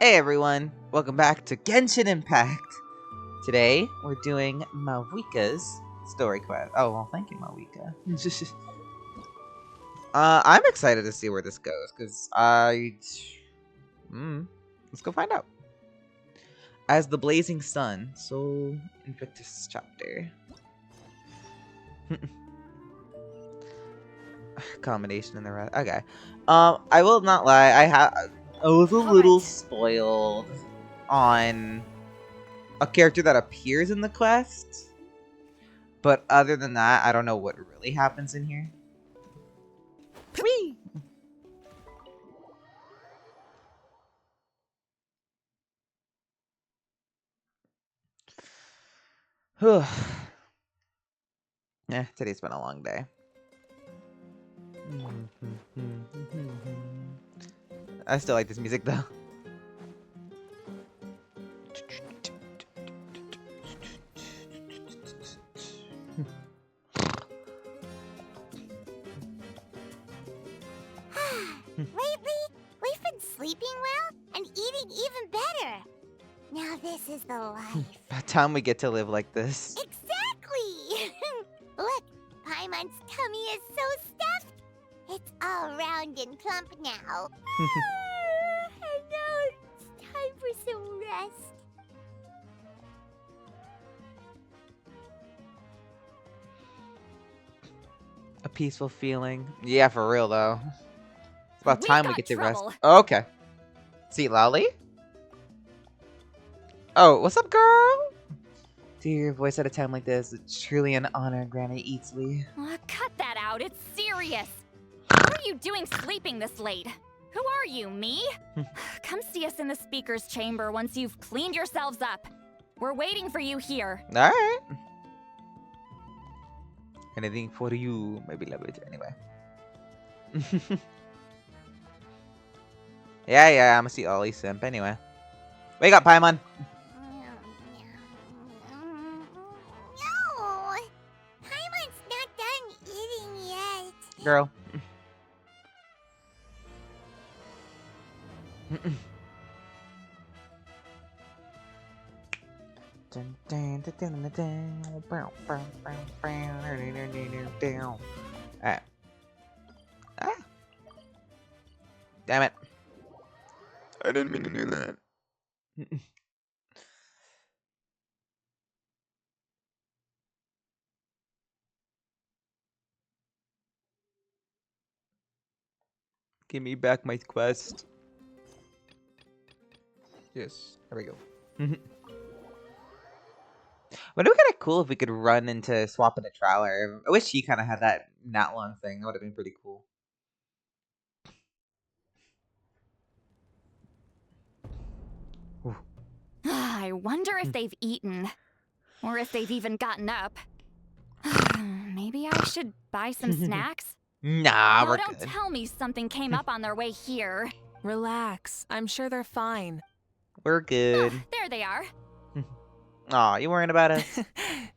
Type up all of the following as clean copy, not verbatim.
Hey everyone, welcome back to Genshin Impact. Today we're doing Mavuika's story quest. Oh well, thank you, Mavuika. I'm excited to see where this goes because let's go find out. As the Blazing Sun, Soul Invictus chapter. Combination in the rest. Okay. I will not lie. I was a little spoiled on a character that appears in the quest, but other than that, I don't know what really happens in here. Whee! Yeah, today's been a long day. I still like this music though. Lately, we've been sleeping well and eating even better. Now this is the life. About time we get to live like this. Exactly! Look, Paimon's tummy is so stuffed. It's all round and plump now. And now it's time for some rest. A peaceful feeling. Yeah, for real though. It's about time we get to rest. Trouble. Oh, okay. See, Lolly? Oh, what's up, girl? To hear your voice at a time like this, it's truly an honor, Granny Eatsley. Cut that out, it's serious. What are you doing sleeping this late? Who are you, me? Come see us in the speaker's chamber once you've cleaned yourselves up. We're waiting for you here. Alright. Anything for you, my beloved. Anyway. yeah, I'm a see Ollie simp. Anyway. Wake up, Paimon. No! Paimon's not done eating yet. Girl. Alright. Ah. Damn it. I didn't mean to do that. Give me back my quest. Yes, there we go. But it would be kind of cool if we could run into swap into Trowler. I wish he kind of had that nat long thing. That would have been pretty cool. I wonder if they've eaten. Or if they've even gotten up. Maybe I should buy some snacks? Nah, Oh, we're don't good. tell me something came up on their way here. Relax. I'm sure they're fine. We're good. There they are. Aw, you worrying about us?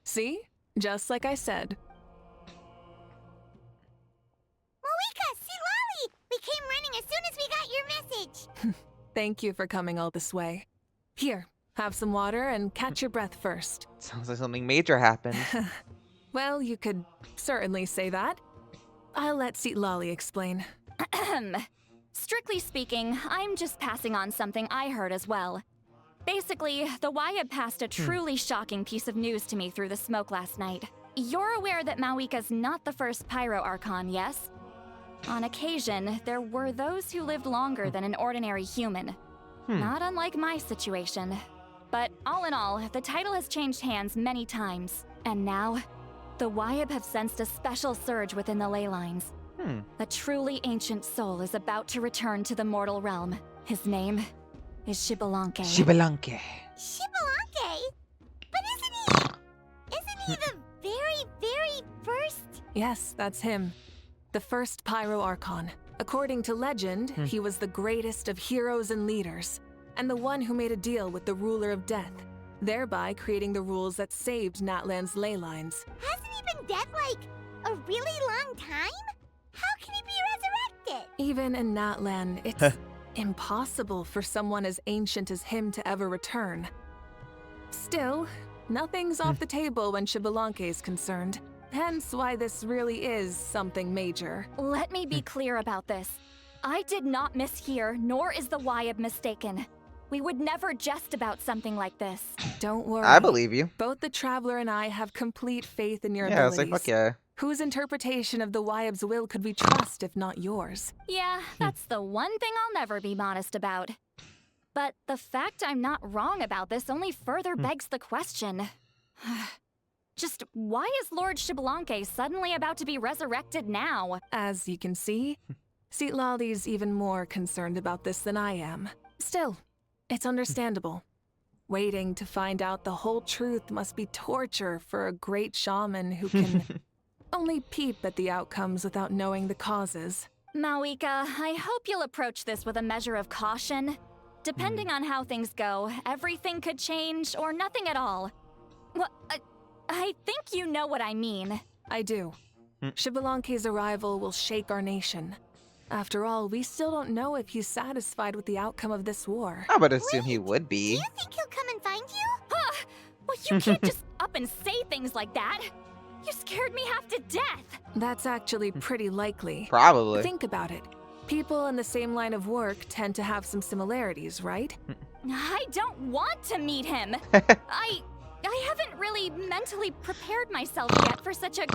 See? Just like I said. Mavuika, see Lolly! We came running as soon as we got your message. Thank you for coming all this way. Here, have some water and catch your breath first. Sounds like something major happened. Well, you could certainly say that. I'll let Lolly explain. Strictly speaking, I'm just passing on something I heard as well. Basically, the Wyatt passed a truly shocking piece of news to me through the smoke last night. You're aware that Mavuika's not the first Pyro Archon, yes? On occasion, there were those who lived longer than an ordinary human. Not unlike my situation. But all in all, the title has changed hands many times. And now, the Wyatt have sensed a special surge within the ley lines. A truly ancient soul is about to return to the mortal realm. His name is Shibalanke. Shibalanke. Shibalanke? But isn't he the very first? Yes, that's him. The first Pyro Archon. According to legend, he was the greatest of heroes and leaders, and the one who made a deal with the ruler of death, thereby creating the rules that saved Natlan's ley lines. Hasn't he been dead like a really long time? How can he be resurrected? Even in Natlan, it's impossible for someone as ancient as him to ever return. Still, nothing's off the table when Xbalanque is concerned. Hence why this really is something major. Let me be clear about this. I did not mishear, nor is the Wyab mistaken. We would never jest about something like this. Don't worry. I believe you. Both the Traveler and I have complete faith in your Yeah, I was abilities. like, fuck yeah. Whose interpretation of the Wyab's will could we trust if not yours? Yeah, that's the one thing I'll never be modest about. But the fact I'm not wrong about this only further begs the question. Just why is Lord Xbalanque suddenly about to be resurrected now? As you can see, Citlali's even more concerned about this than I am. Still, it's understandable. Waiting to find out the whole truth must be torture for a great shaman who can only peep at the outcomes without knowing the causes. Mavuika, I hope you'll approach this with a measure of caution. Depending on how things go, everything could change or nothing at all. Well, I think you know what I mean. I do. Xbalanque's arrival will shake our nation. After all, we still don't know if he's satisfied with the outcome of this war. I would assume he would Do be. you think he'll come and find you? Well, you can't just up and say things like that. You scared me half to death. That's actually pretty likely. Probably. Think about it. People in the same line of work tend to have some similarities, right? I don't want to meet him. I haven't really mentally prepared myself yet for such a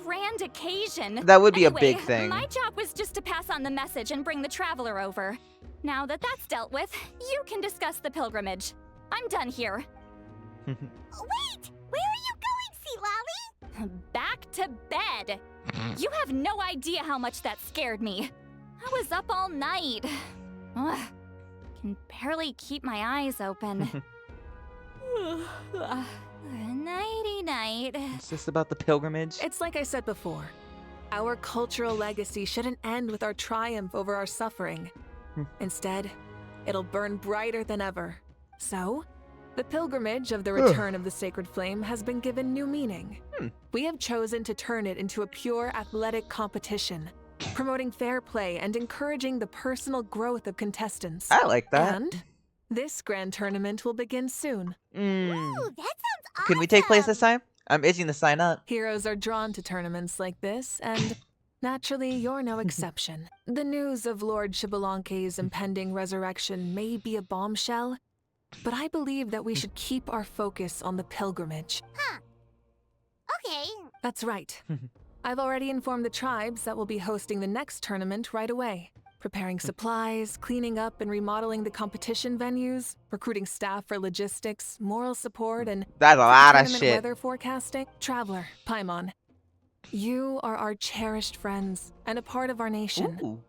grand occasion. That would be Anyway, a big thing. My job was just to pass on the message and bring the Traveler over. Now that that's dealt with, you can discuss the pilgrimage. I'm done here. Wait! Where are you going, Citlali? Back to bed. You have no idea how much that scared me. I was up all night. Ugh, can barely keep my eyes open. Nighty-night. Is this about the pilgrimage? It's like I said before. Our cultural legacy shouldn't end with our triumph over our suffering. Instead, it'll burn brighter than ever. So, the pilgrimage of the return of the sacred flame has been given new meaning. We have chosen to turn it into a pure athletic competition, promoting fair play and encouraging the personal growth of contestants. I like that. And this grand tournament will begin soon. Ooh, that sounds awesome! Can we take place this time? I'm itching to sign up. Heroes are drawn to tournaments like this, and naturally, you're no exception. The news of Lord Xbalanque's impending resurrection may be a bombshell, but I believe that we should keep our focus on the pilgrimage. Okay. That's right. I've already informed the tribes that we'll be hosting the next tournament right away. Preparing supplies, cleaning up and remodeling the competition venues, recruiting staff for logistics, moral support, and That's a lot of tournament shit. weather forecasting. Traveler, Paimon, you are our cherished friends and a part of our nation. Ooh.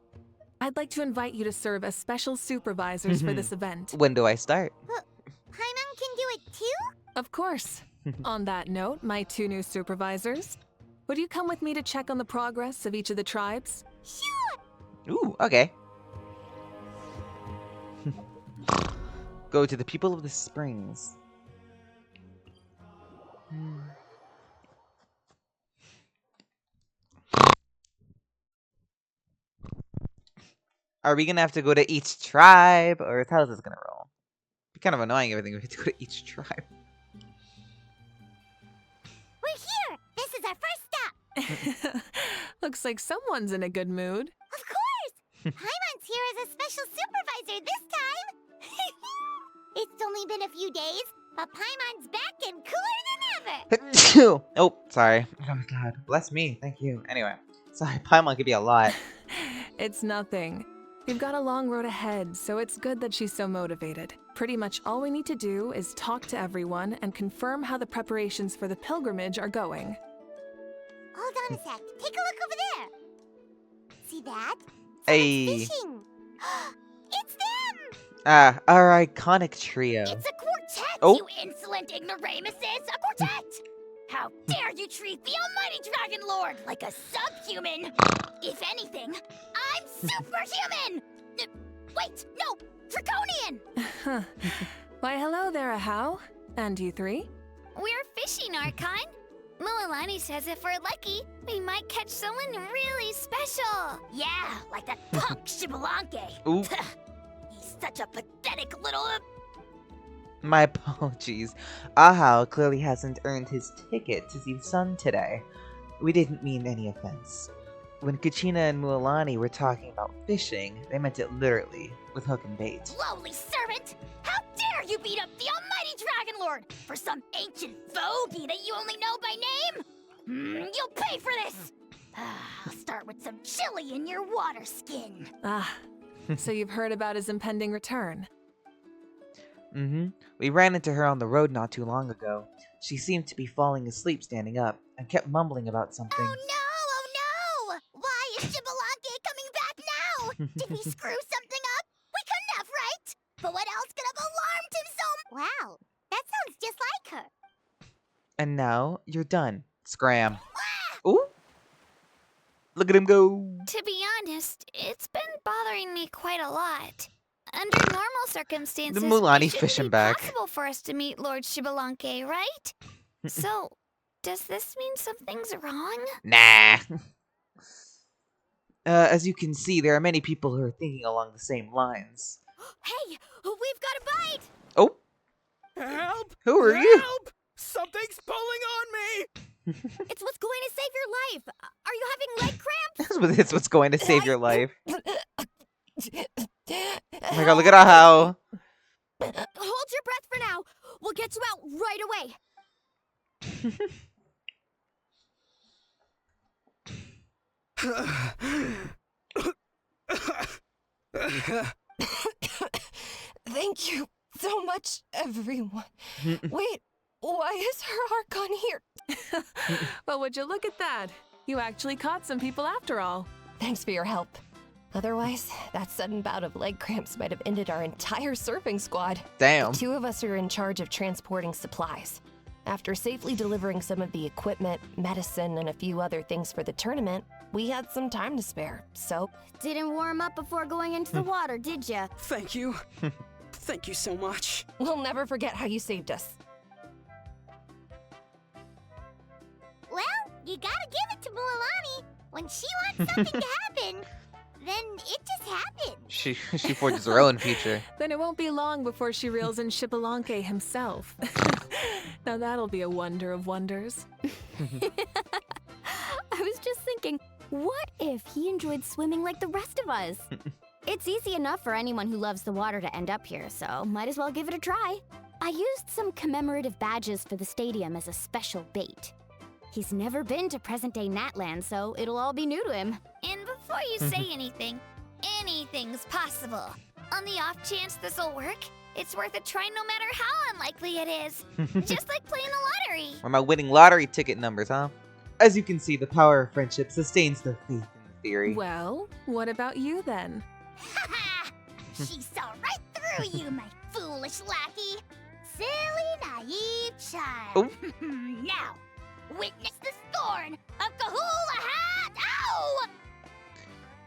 I'd like to invite you to serve as special supervisors for this event. When do I start? Paimon can do it too? Of course. On that note, my 2 new supervisors, would you come with me to check on the progress of each of the tribes? Sure! Ooh, okay. Go to the people of the springs. Are we gonna have to go to each tribe, or how is this gonna roll? Be kind of annoying if we have to go to each tribe. We're here! This is our first stop! Looks like someone's in a good mood. Of course! Paimon's here as a special supervisor this time! It's only been a few days, but Paimon's back and cooler than ever! Oh, sorry. Oh my god. Bless me. Thank you. Anyway. Sorry, Paimon could be a lot. It's nothing. We've got a long road ahead, so it's good that she's so motivated. Pretty much all we need to do is talk to everyone and confirm how the preparations for the pilgrimage are going. Hold on a sec. Take a look over there. See that? Hey. Fishing. It's them! Ah, our iconic trio. It's a quartet, Oh. you insolent ignoramuses! A quartet! How dare you treat the almighty Dragon Lord like a subhuman! If anything, I'm superhuman! Wait, no! Draconian! Why, hello there, Ahau. And you 3? We're fishing, Archon. Mualani says if we're lucky, we might catch someone really special. Yeah, like that punk Xbalanque. Ooh. such a pathetic little... My apologies. Ahao clearly hasn't earned his ticket to see the sun today. We didn't mean any offense. When Kachina and Mualani were talking about fishing, they meant it literally, with hook and bait. Lowly servant! How dare you beat up the almighty Dragon Lord for some ancient phobie that you only know by name? You'll pay for this! I'll start with some chili in your water skin. Ah, so you've heard about his impending return. We ran into her on the road not too long ago. She seemed to be falling asleep standing up, and kept mumbling about something. Oh no! Why is Shibalake coming back now? Did we screw something up? We couldn't have, right? But what else could have alarmed him so... Wow, that sounds just like her. And now, you're done. Scram. Ooh! Look at him go! To be honest, it's been bothering me quite a lot. Under normal circumstances, The Mualani it shouldn't fishing be back. possible for us to meet Lord Shibalanke, right? So, does this mean something's wrong? Nah. As you can see, there are many people who are thinking along the same lines. Hey, we've got a bite! Oh! Help! Who are you? Help! Something's pulling on me! It's what's going to save your life. Are you having leg cramps? It's what's going to save your life. Oh my god, look at Ahao! Hold your breath for now. We'll get you out right away. Thank you so much, everyone. Wait, why is her Archon here? Well, would you look at that? You actually caught some people after all. Thanks for your help. Otherwise, that sudden bout of leg cramps might have ended our entire surfing squad. Damn. The two of us are in charge of transporting supplies. After safely delivering some of the equipment, medicine, and a few other things for the tournament, we had some time to spare, so... Didn't warm up before going into the water, did ya? Thank you. Thank you so much. We'll never forget how you saved us. Well, you gotta give it to Mualani. When she wants something to happen, then it just happens. She forges her own future. Then it won't be long before she reels in Shibalanke himself. Now that'll be a wonder of wonders. I was just thinking, what if he enjoyed swimming like the rest of us? It's easy enough for anyone who loves the water to end up here, so might as well give it a try. I used some commemorative badges for the stadium as a special bait. He's never been to present-day Natland, so it'll all be new to him. And before you say anything, anything's possible. On the off chance this'll work, it's worth a try no matter how unlikely it is. Just like playing the lottery. Or my winning lottery ticket numbers, huh? As you can see, the power of friendship sustains the faith in the theory. Well, what about you then? Ha! She saw right through you, my foolish lackey. Silly, naive child. Now, witness the scorn of Kahula Hat! Ow!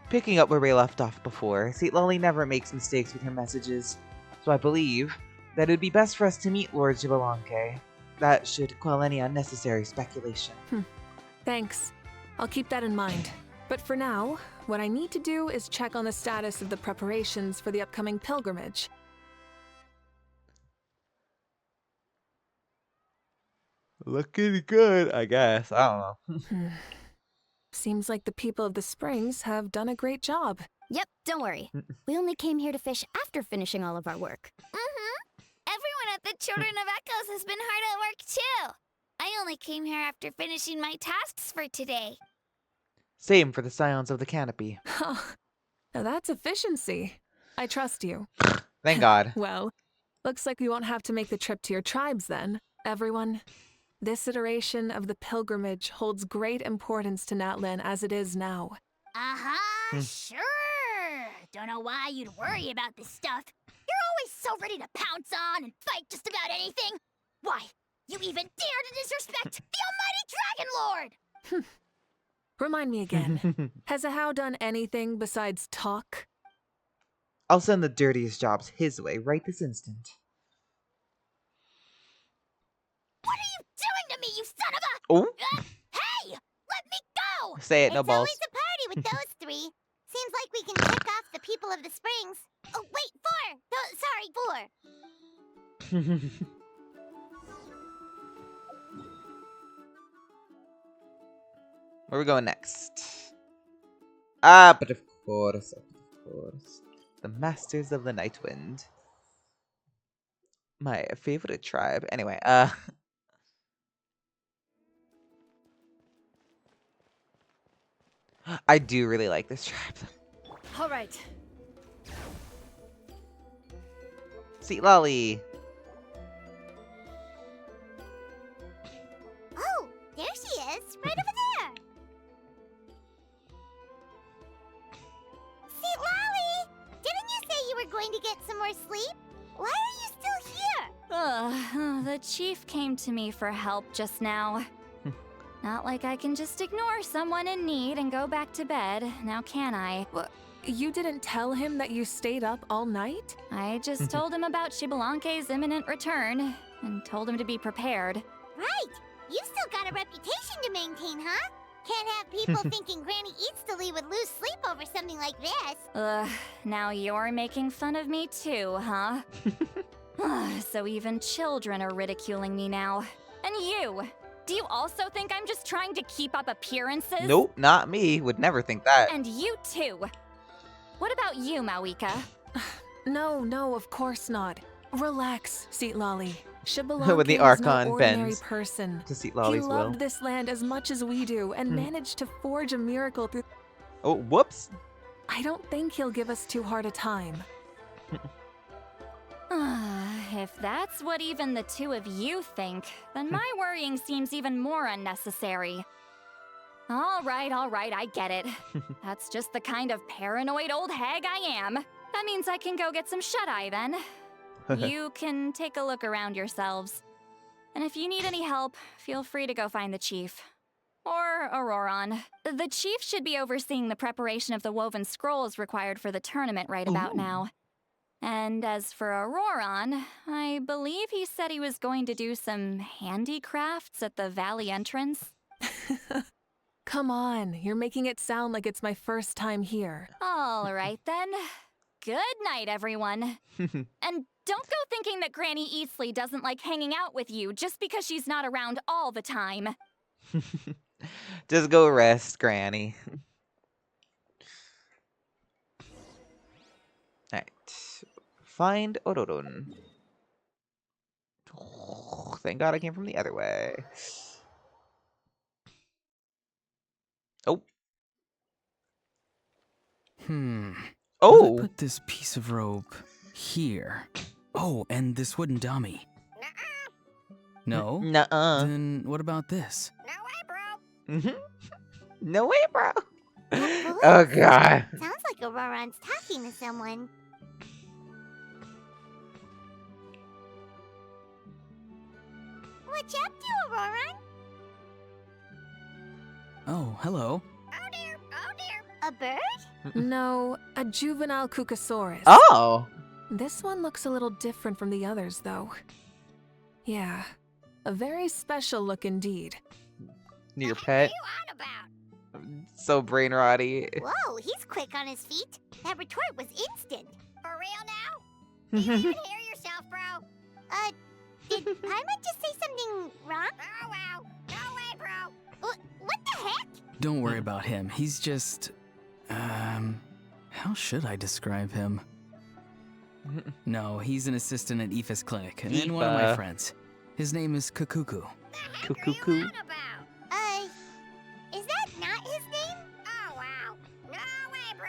Picking up where we left off before, St. Lolly never makes mistakes with her messages, so I believe that it would be best for us to meet Lord Shibalanke. That should quell any unnecessary speculation. Thanks. I'll keep that in mind. But for now, what I need to do is check on the status of the preparations for the upcoming pilgrimage. Looking good, I guess. I don't know. Seems like the people of the Springs have done a great job. Yep, don't worry. We only came here to fish after finishing all of our work. Everyone at the Children of Echoes has been hard at work too. I only came here after finishing my tasks for today. Same for the Scions of the Canopy. Now that's efficiency. I trust you. Thank God. Well, looks like we won't have to make the trip to your tribes then. Everyone, this iteration of the pilgrimage holds great importance to Natlan as it is now. Sure. Don't know why you'd worry about this stuff. You're always so ready to pounce on and fight just about anything. Why, you even dare to disrespect the almighty Dragon Lord! Remind me again, has Ahau done anything besides talk? I'll send the dirtiest jobs his way right this instant. What are you doing to me, you son of a... Oh! Hey! Let me go! Say it, no It's balls. always a party with those three. Seems like we can tick off the people of the Springs. Oh, wait, four! Where are we going next? Ah, but of course. The Masters of the Night Wind. My favorite tribe. Anyway, I do really like this tribe. All right. See, Lolly. Oh, there she is, right over there. See, Lolly, didn't you say you were going to get some more sleep? Why are you still here? The chief came to me for help just now. Not like I can just ignore someone in need and go back to bed, now can I? You didn't tell him that you stayed up all night? I just told him about Shibalanke's imminent return, and told him to be prepared. Right, you still got a reputation to maintain, huh? Can't have people thinking Granny Eatsilly would lose sleep over something like this. Now you're making fun of me too, huh? So even children are ridiculing me now. And you! Do you also think I'm just trying to keep up appearances? Nope, not me. Would never think that. And you too! What about you, Mavuika? No, of course not. Relax, Seat Lolly. Shibalanke When the is no Archon ordinary bends person. to Seat He Lolly's loved will. this land as much as we do and managed to forge a miracle through. Oh, whoops. I don't think he'll give us too hard a time. If that's what even the two of you think, then my worrying seems even more unnecessary. All right, I get it. That's just the kind of paranoid old hag I am. That means I can go get some shut-eye then. You can take a look around yourselves. And if you need any help, feel free to go find the chief. Or Auroron. The chief should be overseeing the preparation of the woven scrolls required for the tournament right about now. And as for Auroron, I believe he said he was going to do some handicrafts at the valley entrance. Come on, you're making it sound like it's my first time here. All right then. Good night, everyone. And don't go thinking that Granny Eatsley doesn't like hanging out with you just because she's not around all the time. Just go rest, Granny. Alright. Find Ororon. Oh, thank God I came from the other way. Oh. How Oh! do I put this piece of rope here? Oh, and this wooden dummy. No? Nuh-uh. Then what about this? No way, bro. Oh, God. Sounds like Auroron's talking to someone. What you up to, Auroron? Oh, hello. Oh dear. A bird? No, a juvenile Kukasaurus. Oh! This one looks a little different from the others, though. Yeah, a very special look indeed. Your pet. on about? So brain rotty. Whoa, he's quick on his feet. That retort was instant. For real now? Do you even hear yourself, bro? Did Paimon just say something wrong? Oh, wow. No way, bro. What the heck? Don't worry about him. He's just... how should I describe him? No, he's an assistant at Aoife's clinic, and then one of my Aoife. friends. His name is Kukuku. Cuckoo. Is that not his name? Oh, wow. No way, bro.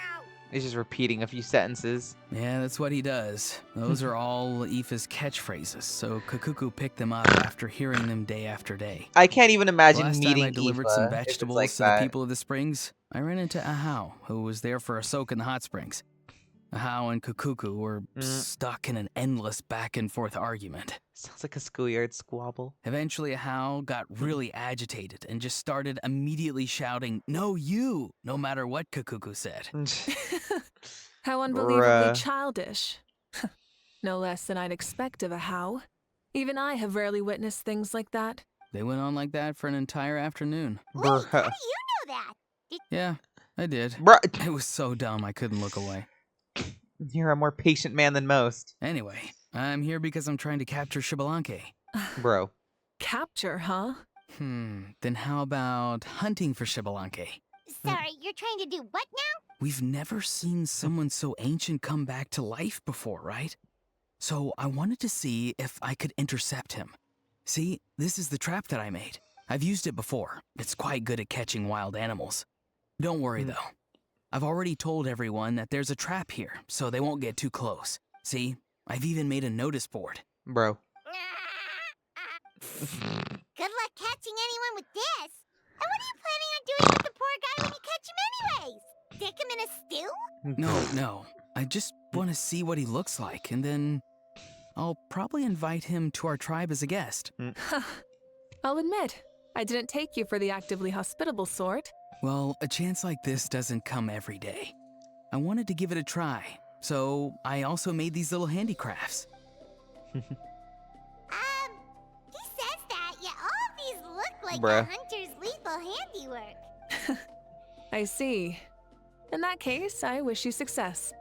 He's just repeating a few sentences. Yeah, that's what he does. Those are all Aoife's catchphrases, so Kukuku picked them up after hearing them day after day. I can't even imagine Last meeting time I delivered Aoife some if it's vegetables like to that. the people of the springs, I ran into Ahau, who was there for a soak in the hot springs. Ahau and Kukuku were stuck in an endless back-and-forth argument. Sounds like a schoolyard squabble. Eventually, Ahau got really agitated and just started immediately shouting, "No, you!" no matter what Kukuku said. How unbelievably Bruh. childish. No less than I'd expect of a how. Even I have rarely witnessed things like that. They went on like that for an entire afternoon. Wait, how do Bruh. you know that? Yeah, I did. Bruh. It was so dumb I couldn't look away. You're a more patient man than most. Anyway, I'm here because I'm trying to capture Xbalanque. Bro. Capture, huh? Then how about hunting for Xbalanque? Sorry, you're trying to do what now? We've never seen someone so ancient come back to life before, right? So I wanted to see if I could intercept him. See, this is the trap that I made. I've used it before. It's quite good at catching wild animals. Don't worry, though. I've already told everyone that there's a trap here, so they won't get too close. See, I've even made a notice board. Bro. Good luck catching anyone with this. And what are you planning on doing with the poor guy when you catch him anyways? Stick him in a stew? No. I just want to see what he looks like, and then I'll probably invite him to our tribe as a guest. I'll admit, I didn't take you for the actively hospitable sort. Well, a chance like this doesn't come every day. I wanted to give it a try, so I also made these little handicrafts. He says that, yet all of these look like Bruh. a hunter's lethal handiwork. I see. In that case, I wish you success.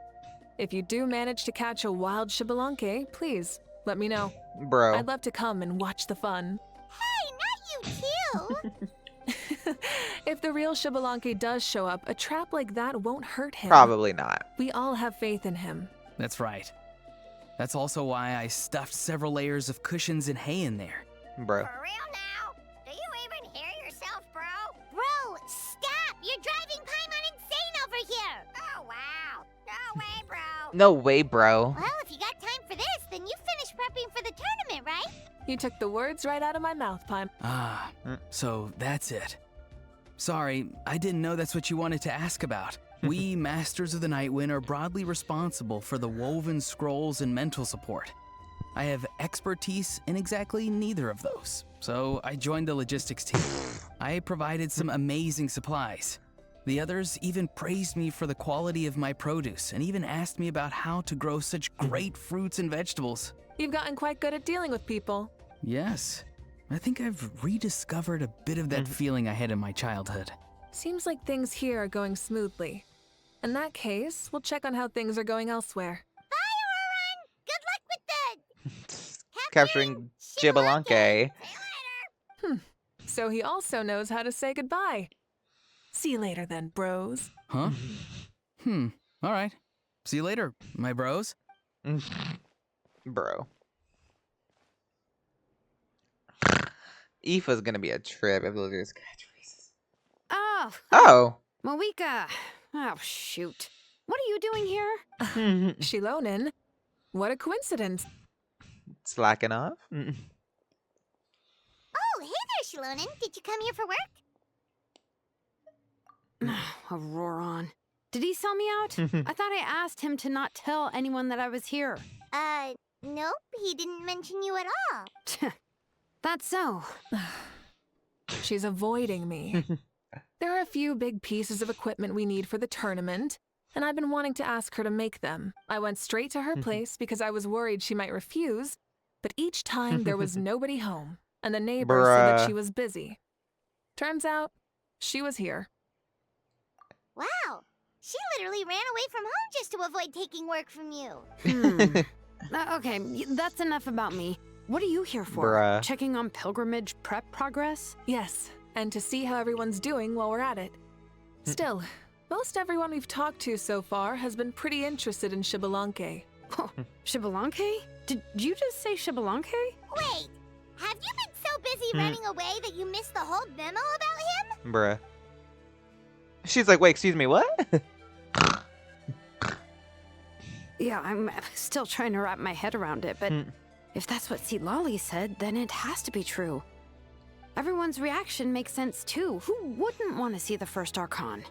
If you do manage to catch a wild Xbalanque, please let me know. Bro. I'd love to come and watch the fun. Hey, not you too! If the real Xbalanque does show up, a trap like that won't hurt him. Probably not. We all have faith in him. That's right. That's also why I stuffed several layers of cushions and hay in there. Bro. For real now? Do you even hear yourself, bro? Bro, stop! You're driving Paimon insane over here! Oh, wow. No way, bro. No way, bro. Well, if you got time for this, then you finished prepping for the tournament, right? You took the words right out of my mouth, Paim. Ah, so that's it. Sorry, I didn't know that's what you wanted to ask about. We Masters of the Nightwind are broadly responsible for the woven scrolls and mental support. I have expertise in exactly neither of those, so I joined the logistics team. I provided some amazing supplies. The others even praised me for the quality of my produce and even asked me about how to grow such great fruits and vegetables. You've gotten quite good at dealing with people. Yes, I think I've rediscovered a bit of that feeling I had in my childhood. Seems like things here are going smoothly. In that case, we'll check on how things are going elsewhere. Bye, Auron! Good luck with the... Capturing Xbalanque. See you later! So he also knows how to say goodbye. See you later then, bros. Huh? All right. See you later, my bros. Bro. Aoife's gonna be a trip if those are his catchphrases. Oh, Oh. Mavuika. Oh, shoot. What are you doing here? Shilonin? What a coincidence. Slacking off? Oh, hey there, Shilonin. Did you come here for work? Auroron. Did he sell me out? I thought I asked him to not tell anyone that I was here. Nope. He didn't mention you at all. That's so. She's avoiding me. There are a few big pieces of equipment we need for the tournament, and I've been wanting to ask her to make them. I went straight to her place because I was worried she might refuse, but each time there was nobody home, and the neighbors said that she was busy. Turns out, she was here. Wow. She literally ran away from home just to avoid taking work from you. Okay, that's enough about me. What are you here for? Bruh. Checking on pilgrimage prep progress? Yes, and to see how everyone's doing while we're at it. Still, most everyone we've talked to so far has been pretty interested in Xbalanque. Oh, Xbalanque? Did you just say Xbalanque? Wait, have you been so busy running away that you missed the whole memo about him? Bruh. She's like, wait, excuse me, what? Yeah, I'm still trying to wrap my head around it, but if that's what Lolly said, then it has to be true. Everyone's reaction makes sense too. Who wouldn't want to see the first Archon?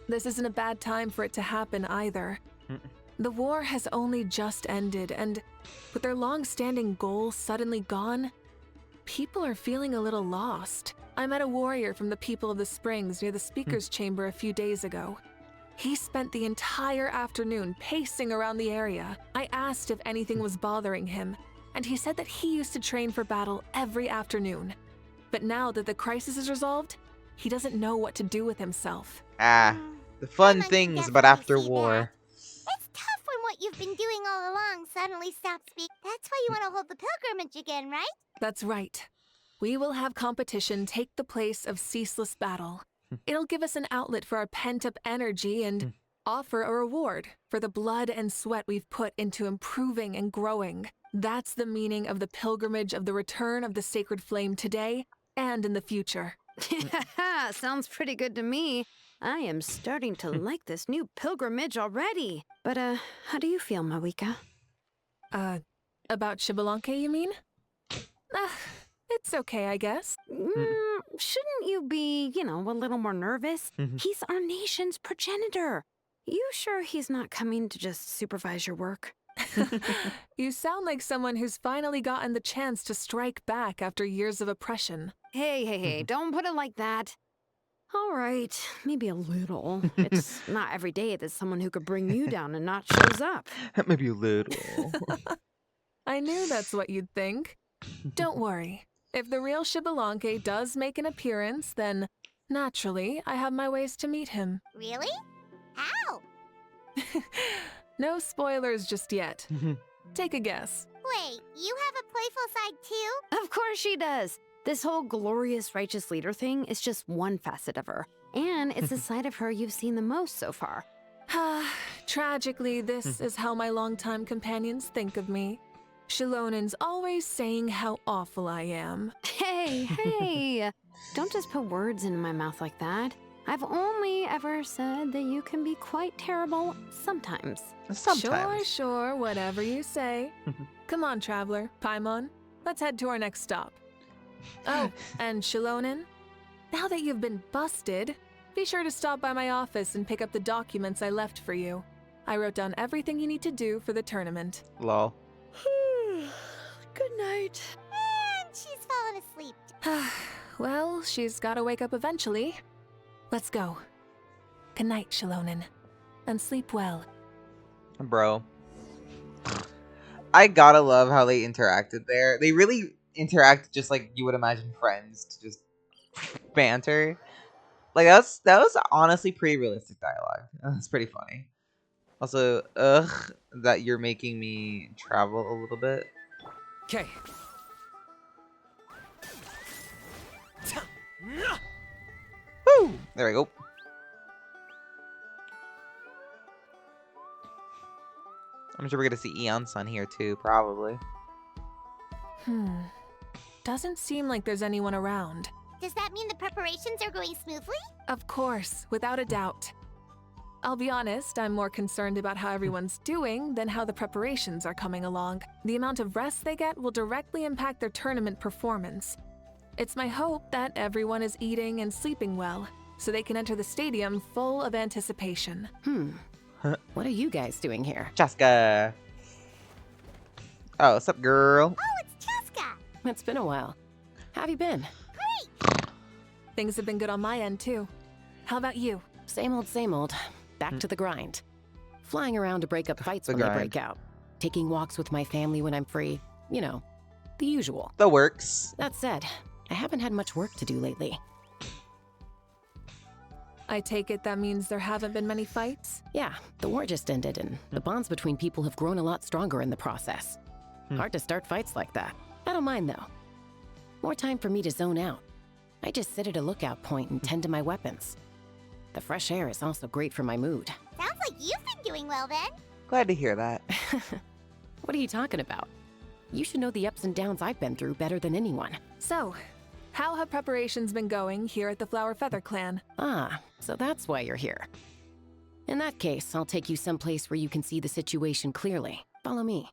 This isn't a bad time for it to happen either. The war has only just ended, and with their long-standing goals suddenly gone, people are feeling a little lost. I met a warrior from the People of the Springs near the Speaker's Chamber a few days ago. He spent the entire afternoon pacing around the area. I asked if anything was bothering him, and he said that he used to train for battle every afternoon. But now that the crisis is resolved, he doesn't know what to do with himself. The fun I can things, but definitely after see war. It's tough when what what you've been doing all along suddenly stopped speaking. That's why you want to hold the pilgrimage again, right? That's right. We will have competition take the place of ceaseless battle. It'll give us an outlet for our pent-up energy and offer a reward for the blood and sweat we've put into improving and growing. That's the meaning of the pilgrimage of the return of the sacred flame today and in the future. Sounds pretty good to me. I am starting to like this new pilgrimage already. But, how do you feel, Mavuika? About Xbalanque, you mean? It's okay, I guess. Shouldn't you be, a little more nervous? He's our nation's progenitor. You sure he's not coming to just supervise your work? You sound like someone who's finally gotten the chance to strike back after years of oppression. Hey, don't put it like that. All right, maybe a little. It's not every day that someone who could bring you down and not shows up. Maybe a little. I knew that's what you'd think. Don't worry. If the real Xbalanque does make an appearance, then naturally I have my ways to meet him. Really? How? No spoilers just yet. Take a guess. Wait, you have a playful side too? Of course she does. This whole glorious righteous leader thing is just one facet of her. And it's the side of her you've seen the most so far. Tragically, this is how my longtime companions think of me. Shilonen's always saying how awful I am. Hey, don't just put words into my mouth like that. I've only ever said that you can be quite terrible sometimes. Sometimes. Sure, whatever you say. Come on, traveler, Paimon. Let's head to our next stop. Oh, and Shilonen, now that you've been busted, be sure to stop by my office and pick up the documents I left for you. I wrote down everything you need to do for the tournament. Lol. Good night. And she's fallen asleep. Well, she's gotta wake up eventually. Let's go. Good night, Shilonen. And sleep well. Bro. I gotta love how they interacted there. They really interact just like you would imagine friends to just banter. Like that was honestly pretty realistic dialogue. That's pretty funny. Also, that you're making me travel a little bit. Okay. Woo! There we go. I'm sure we're gonna see Eon Sun here too, probably. Doesn't seem like there's anyone around. Does that mean the preparations are going smoothly? Of course, without a doubt. I'll be honest, I'm more concerned about how everyone's doing than how the preparations are coming along. The amount of rest they get will directly impact their tournament performance. It's my hope that everyone is eating and sleeping well, so they can enter the stadium full of anticipation. What are you guys doing here? Chaska. Oh, what's up, girl? Oh, it's Cheska! It's been a while. How have you been? Things have been good on my end, too. How about you? Same old. Back to the grind. Flying around to break up fights The when they grind. break out. Taking walks with my family when I'm free. You know, the usual. The works. That said, I haven't had much work to do lately. I take it that means there haven't been many fights? Yeah, the war just ended and the bonds between people have grown a lot stronger in the process. Hard to start fights like that. I don't mind though. More time for me to zone out. I just sit at a lookout point and tend to my weapons. The fresh air is also great for my mood. Sounds like you've been doing well then. Glad to hear that. What are you talking about? You should know the ups and downs I've been through better than anyone. So, how have preparations been going here at the Flower Feather Clan? Ah, so that's why you're here. In that case, I'll take you someplace where you can see the situation clearly. Follow me.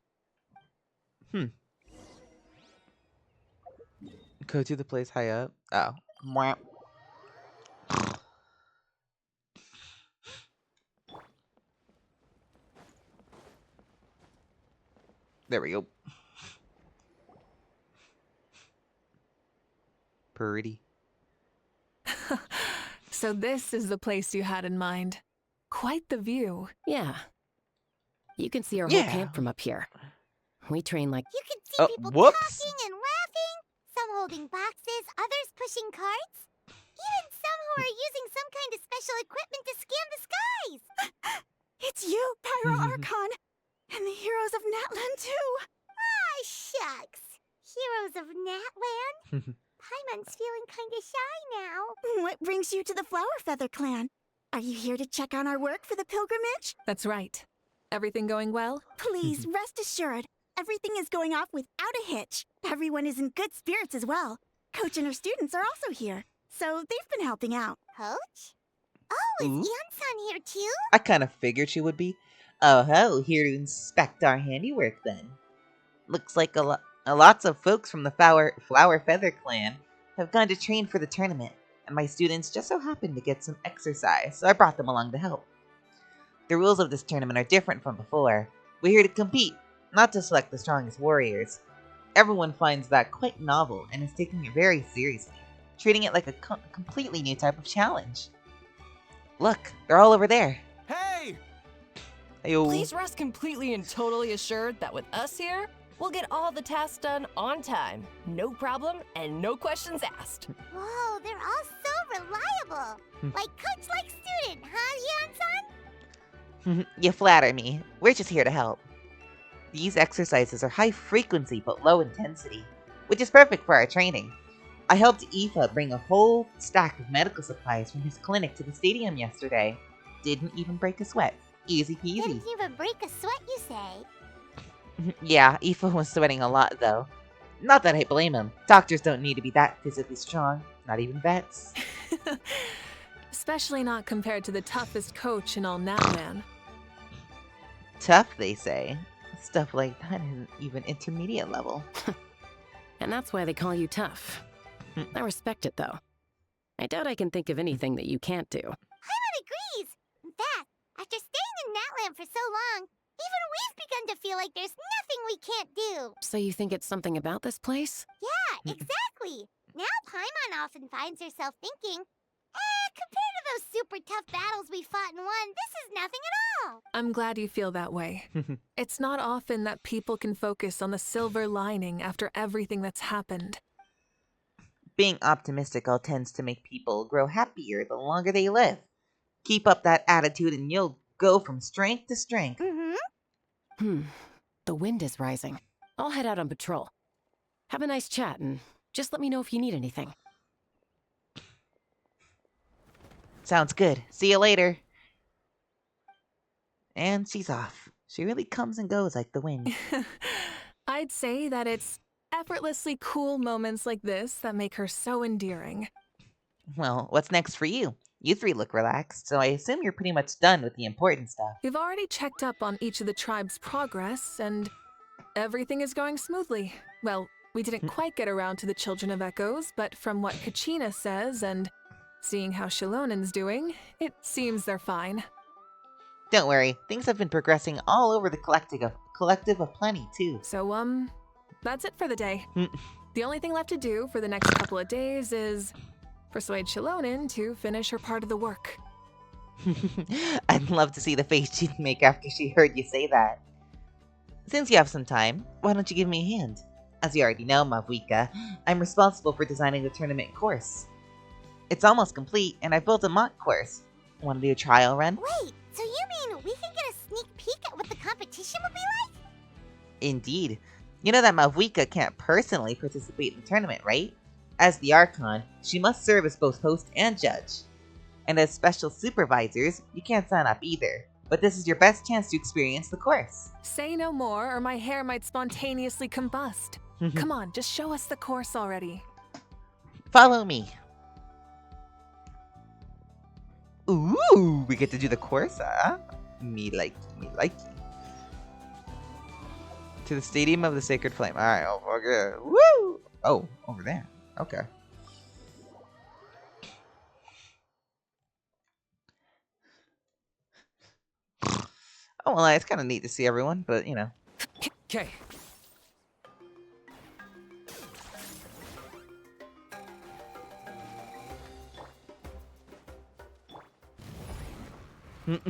Go to the place high up. Oh. Mwah. There we go. Pretty. So this is the place you had in mind. Quite the view. Yeah. You can see our whole Yeah. camp from up here. We train like You can see Oh, people whoops. talking and laughing, some holding boxes, others pushing carts. Even some who are using some kind of special equipment to scan the skies. It's you, Pyro Archon. And the heroes of Natlan, too! Ah, shucks. Heroes of Natland? Paimon's feeling kinda shy now. What brings you to the Flower Feather Clan? Are you here to check on our work for the pilgrimage? That's right. Everything going well? Please, rest assured, everything is going off without a hitch. Everyone is in good spirits as well. Coach and her students are also here, so they've been helping out. Coach? Oh, is Ooh. Ian-san here too? I kind of figured she would be. Oh ho, here to inspect our handiwork then. Looks like lots of folks from the Flower Feather Clan have gone to train for the tournament, and my students just so happened to get some exercise, so I brought them along to help. The rules of this tournament are different from before. We're here to compete, not to select the strongest warriors. Everyone finds that quite novel and is taking it very seriously, treating it like a completely new type of challenge. Look, they're all over there. Hey! Ayo. Please rest completely and totally assured that with us here, we'll get all the tasks done on time. No problem and no questions asked. Whoa, they're all so reliable. Like coach, like student, huh, Ian-san? You flatter me. We're just here to help. These exercises are high frequency but low intensity, which is perfect for our training. I helped Aoife bring a whole stack of medical supplies from his clinic to the stadium yesterday. Didn't even break a sweat. Easy peasy. Didn't even break a sweat, you say? Yeah, Aoife was sweating a lot though. Not that I blame him. Doctors don't need to be that physically strong. Not even vets. Especially not compared to the toughest coach in all Natlan. Tough, they say. Stuff like that isn't even intermediate level. And that's why they call you tough. I respect it, though. I doubt I can think of anything that you can't do. Paimon agrees. In fact, after staying in Natland for so long, even we've begun to feel like there's nothing we can't do. So you think it's something about this place? Yeah, exactly. Now Paimon often finds herself thinking, compared to those super tough battles we fought and won, this is nothing at all. I'm glad you feel that way. It's not often that people can focus on the silver lining after everything that's happened. Being optimistic all tends to make people grow happier the longer they live. Keep up that attitude and you'll go from strength to strength. The wind is rising. I'll head out on patrol. Have a nice chat and just let me know if you need anything. Sounds good. See you later. And she's off. She really comes and goes like the wind. I'd say that it's effortlessly cool moments like this that make her so endearing. Well, what's next for you? You three look relaxed, so I assume you're pretty much done with the important stuff. We've already checked up on each of the tribe's progress, and everything is going smoothly. Well, we didn't quite get around to the Children of Echoes, but from what Kachina says and seeing how Shalonen's doing, it seems they're fine. Don't worry, things have been progressing all over the collective of plenty, too. So, that's it for the day. The only thing left to do for the next couple of days is persuade Shalonen to finish her part of the work. I'd love to see the face she'd make after she heard you say that. Since you have some time, why don't you give me a hand? As you already know, Mavuika, I'm responsible for designing the tournament course. It's almost complete, and I've built a mock course. Want to do a trial run? Wait, so you mean we can get a sneak peek at what the competition will be like? Indeed. You know that Mavuika can't personally participate in the tournament, right? As the Archon, she must serve as both host and judge. And as special supervisors, you can't sign up either. But this is your best chance to experience the course. Say no more, or my hair might spontaneously combust. Come on, just show us the course already. Follow me. Ooh, we get to do the course, huh? Me like. To the Stadium of the Sacred Flame. Alright, okay. Woo! Oh, over there. Okay. Oh, well, it's kind of neat to see everyone, but, you know. Okay. Here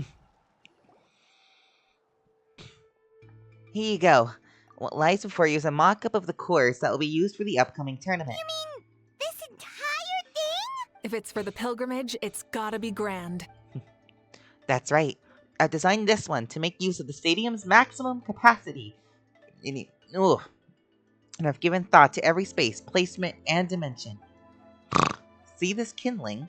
you go. What lies before you is a mock-up of the course that will be used for the upcoming tournament. You mean this entire thing? If it's for the pilgrimage, it's gotta be grand. That's right. I've designed this one to make use of the stadium's maximum capacity. Ugh. And I've given thought to every space, placement, and dimension. See this kindling?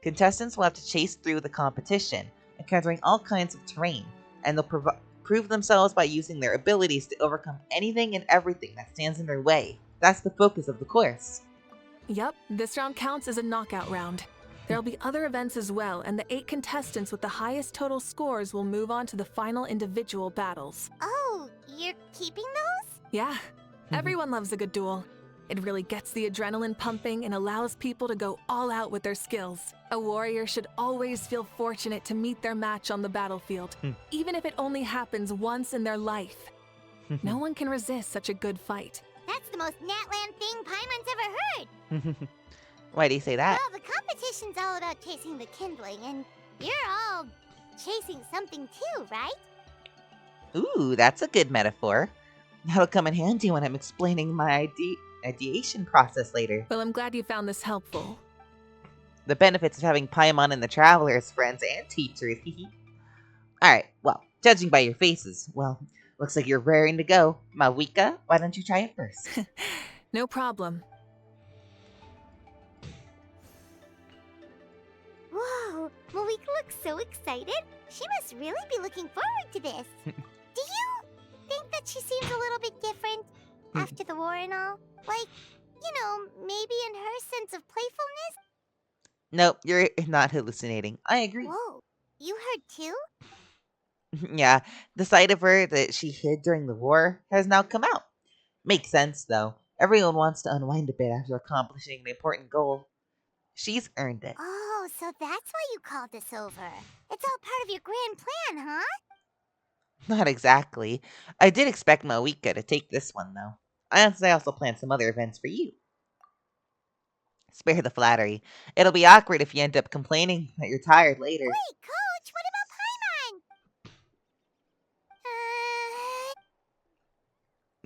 Contestants will have to chase through the competition, encountering all kinds of terrain, and they'll prove themselves by using their abilities to overcome anything and everything that stands in their way. That's the focus of the course. Yup, this round counts as a knockout round. There'll be other events as well, and the 8 contestants with the highest total scores will move on to the final individual battles. Oh, you're keeping those? Yeah, everyone loves a good duel. It really gets the adrenaline pumping and allows people to go all out with their skills. A warrior should always feel fortunate to meet their match on the battlefield, even if it only happens once in their life. No one can resist such a good fight. That's the most Natland thing Paimon's ever heard. Why do you say that? Well, the competition's all about chasing the kindling, and you're all chasing something too, right? Ooh, that's a good metaphor. That'll come in handy when I'm explaining my ideation process later. Well, I'm glad you found this helpful. The benefits of having Paimon and the Travelers friends and teachers. Alright, well, judging by your faces, well, looks like you're raring to go. Mavuika, why don't you try it first? No problem. Whoa, Mavuika looks so excited. She must really be looking forward to this. Do you think that she seems a little bit different after the war and all? Like, maybe in her sense of playfulness? Nope, you're not hallucinating. I agree. Whoa, you heard too? Yeah, the side of her that she hid during the war has now come out. Makes sense, though. Everyone wants to unwind a bit after accomplishing an important goal. She's earned it. Oh, so that's why you called this over. It's all part of your grand plan, huh? Not exactly. I did expect Mavuika to take this one, though. I also planned some other events for you. Spare the flattery. It'll be awkward if you end up complaining that you're tired later. Wait, Coach, what about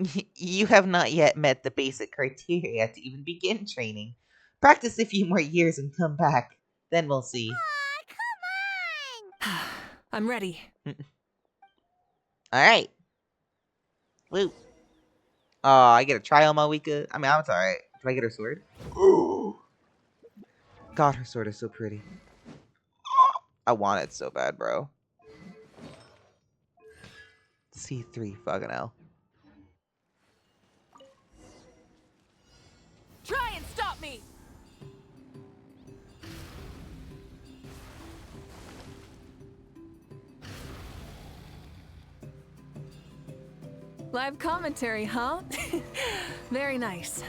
Paimon? You have not yet met the basic criteria to even begin training. Practice a few more years and come back. Then we'll see. Aw, come on! I'm ready. Alright. Woo. Oh, I get a trial Mavuika. I mean, I'm alright. Do I get her sword? Ooh. God, her sword is so pretty. I want it so bad, bro. C3, fucking hell. Try and stop me! Live commentary, huh? Very nice.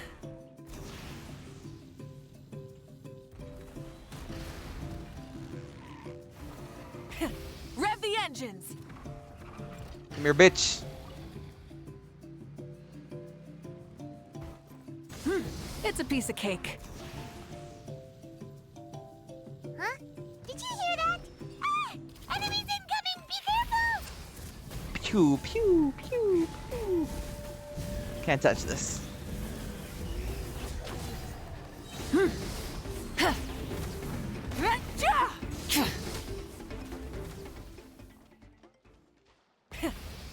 Rev the engines! Come here, bitch. It's a piece of cake. Huh? Did you hear that? Ah! Enemies incoming! Be careful! Pew, pew, pew, pew. Can't touch this.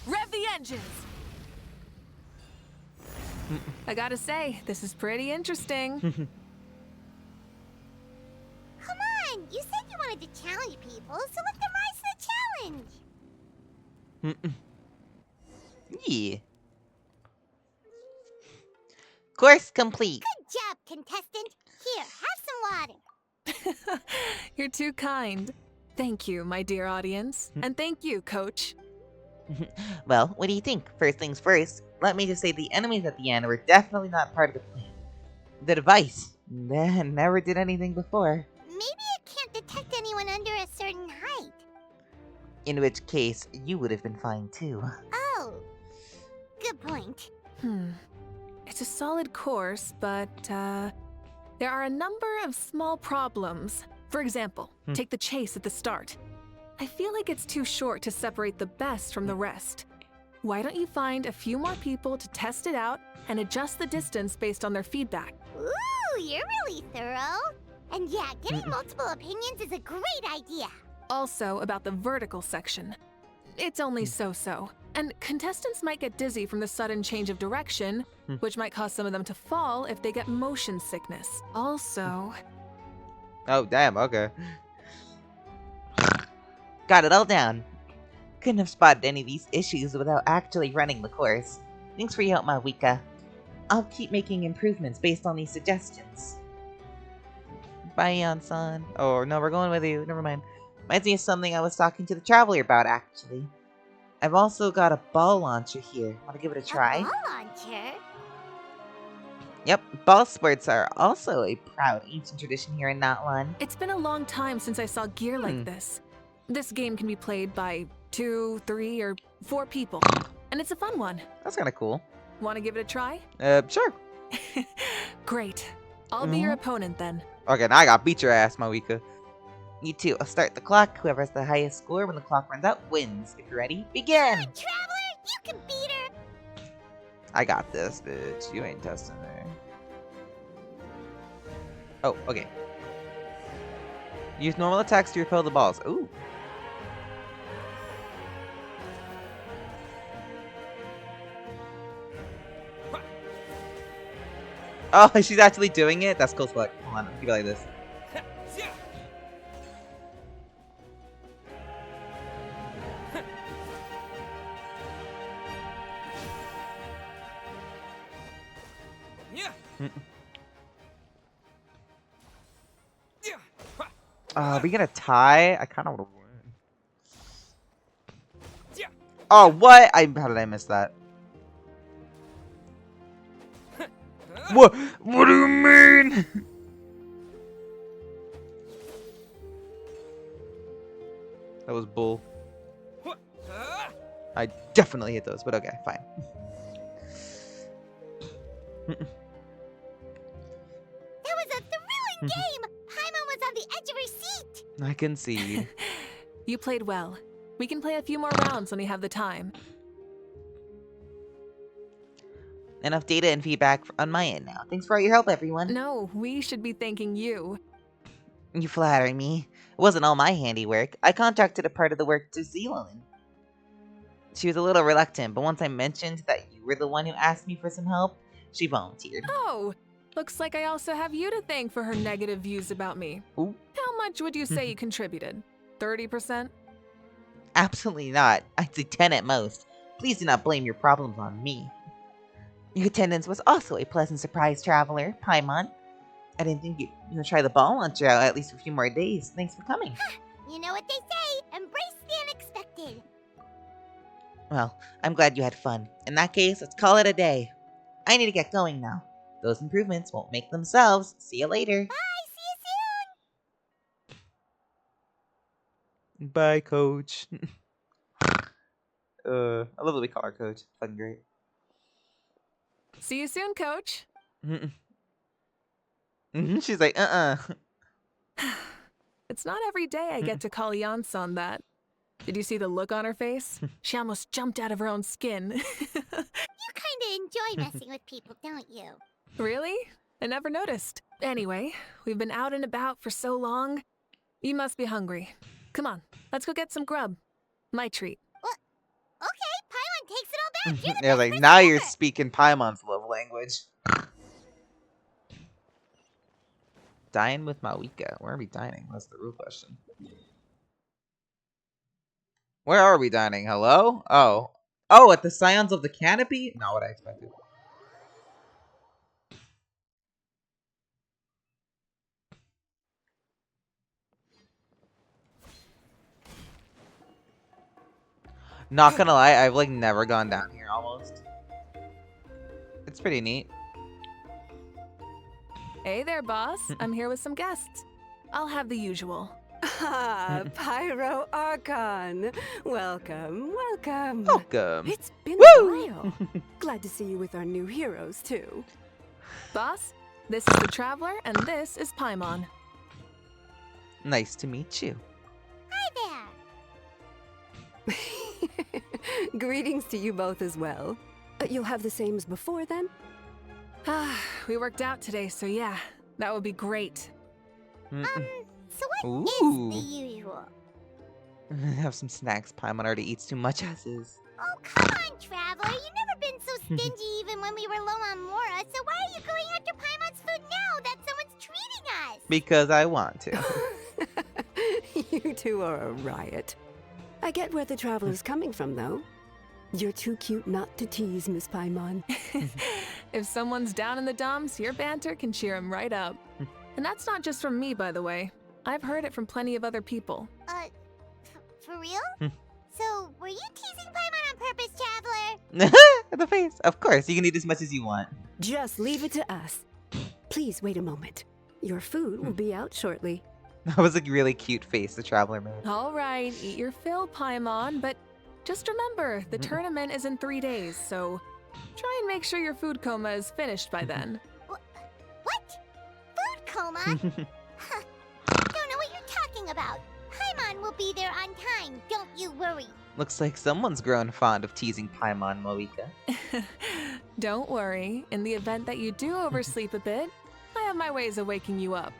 Rev the engines! I gotta say, this is pretty interesting. Come on! You said you wanted to challenge people, so let them rise to the challenge! Yeah. Course complete. Good job, contestant! Here, have some water! You're too kind. Thank you, my dear audience. And thank you, Coach. Well, what do you think? First things first, let me just say the enemies at the end were definitely not part of the plan. The device never did anything before. Maybe it can't detect anyone under a certain height. In which case, you would have been fine too. Oh, good point. It's a solid course, but there are a number of small problems. For example, take the chase at the start. I feel like it's too short to separate the best from the rest. Why don't you find a few more people to test it out and adjust the distance based on their feedback? Ooh, you're really thorough. And yeah, getting multiple opinions is a great idea. Also, about the vertical section. It's only so-so, and contestants might get dizzy from the sudden change of direction, which might cause some of them to fall if they get motion sickness. Also... Oh, damn, okay. Got it all down. Couldn't have spotted any of these issues without actually running the course. Thanks for your help, Mavuika. I'll keep making improvements based on these suggestions. Bye, Yan-san. Oh, no, we're going with you. Never mind. Reminds me of something I was talking to the traveler about, actually. I've also got a ball launcher here. Want to give it a try? A ball launcher? Yep, ball sports are also a proud ancient tradition here in Natlan. It's been a long time since I saw gear like this. This game can be played by 2, 3, or 4 people, and it's a fun one. That's kind of cool. Want to give it a try? Sure. Great. I'll be your opponent then. Okay, now I gotta beat your ass, Mavuika. You two, I'll start the clock. Whoever has the highest score when the clock runs out wins. If you're ready, begin! Come on, Traveler! You can beat her! I got this, bitch. You ain't testing her. Oh, okay. Use normal attacks to repel the balls. Ooh. Oh, she's actually doing it? That's cool as fuck. Hold on, keep it like this. We get a tie? I kind of want to win. Oh, what? How did I miss that? What? What do you mean? That was bull. I definitely hit those, but okay, fine. That was a thrilling game! Paimon was on the edge of her seat! I concede. You played well. We can play a few more rounds when we have the time. Enough data and feedback on my end now. Thanks for all your help, everyone. No, we should be thanking you. You flatter me. It wasn't all my handiwork. I contracted a part of the work to Zealand. She was a little reluctant, but once I mentioned that you were the one who asked me for some help, she volunteered. Oh, looks like I also have you to thank for her negative views about me. Ooh. How much would you say you contributed? 30%? Absolutely not. I'd say 10 at most. Please do not blame your problems on me. Your attendance was also a pleasant surprise, Traveler. Paimon. I didn't think you'd try the ball launcher out at least for a few more days. Thanks for coming. You know what they say, embrace the unexpected. Well, I'm glad you had fun. In that case, let's call it a day. I need to get going now. Those improvements won't make themselves. See you later. Bye, see you soon! Bye, Coach. I love that we call her Coach. Fucking great. See you soon, Coach. She's like, It's not every day I get to call Yansan that. Did you see the look on her face? She almost jumped out of her own skin. You kinda enjoy messing with people, don't you? Really? I never noticed. Anyway, we've been out and about for so long. You must be hungry. Come on, let's go get some grub. My treat. What? Okay, Paimon takes it all back. You're the Yeah, best like, person now ever. you're speaking Paimon's love language. Dine with Mavuika. Where are we dining? That's the real question. Where are we dining? Hello? Oh. Oh, at the Scions of the Canopy? Not what I expected. Not gonna lie, I've like never gone down here almost. It's pretty neat. Hey there, boss. I'm here with some guests. I'll have the usual. Ah, Pyro Archon. Welcome, welcome. Welcome. It's been Woo! a while. Glad to see you with our new heroes, too. Boss, this is the Traveler, and this is Paimon. Nice to meet you. Hi there. Greetings to you both as well. You'll have the same as before, then? Ah, we worked out today, so yeah, that would be great. So what is Ooh. the usual? Have some snacks. Paimon already eats too much as is. Oh, come on, Traveler. You've never been so stingy even when we were low on Mora, so why are you going after Paimon's food now that someone's treating us? Because I want to. You two are a riot. I get where the traveler's coming from, though. You're too cute not to tease, Miss Paimon. If someone's down in the dumps, your banter can cheer him right up. And that's not just from me, by the way. I've heard it from plenty of other people. For real? So, were you teasing Paimon on purpose, Traveler? The face. Of course, you can eat as much as you want. Just leave it to us. Please wait a moment. Your food will be out shortly. That was a really cute face the Traveler made. All right, eat your fill, Paimon, but just remember, the tournament is in 3 days, so try and make sure your food coma is finished by then. What? Food coma? Don't know what you're talking about. Paimon will be there on time, don't you worry. Looks like someone's grown fond of teasing Paimon, Mavuika. Don't worry, in the event that you do oversleep a bit, I have my ways of waking you up.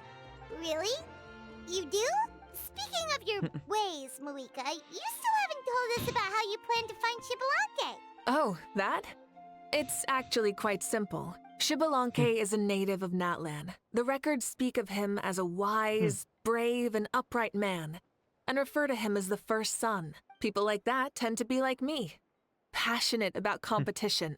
Really? You do? Speaking of your ways, Mavuika, you still haven't told us about how you plan to find Shibalante. Oh, that? It's actually quite simple. Shibalonke is a native of Natlan. The records speak of him as a wise, brave, and upright man, and refer to him as the first son. People like that tend to be like me, passionate about competition.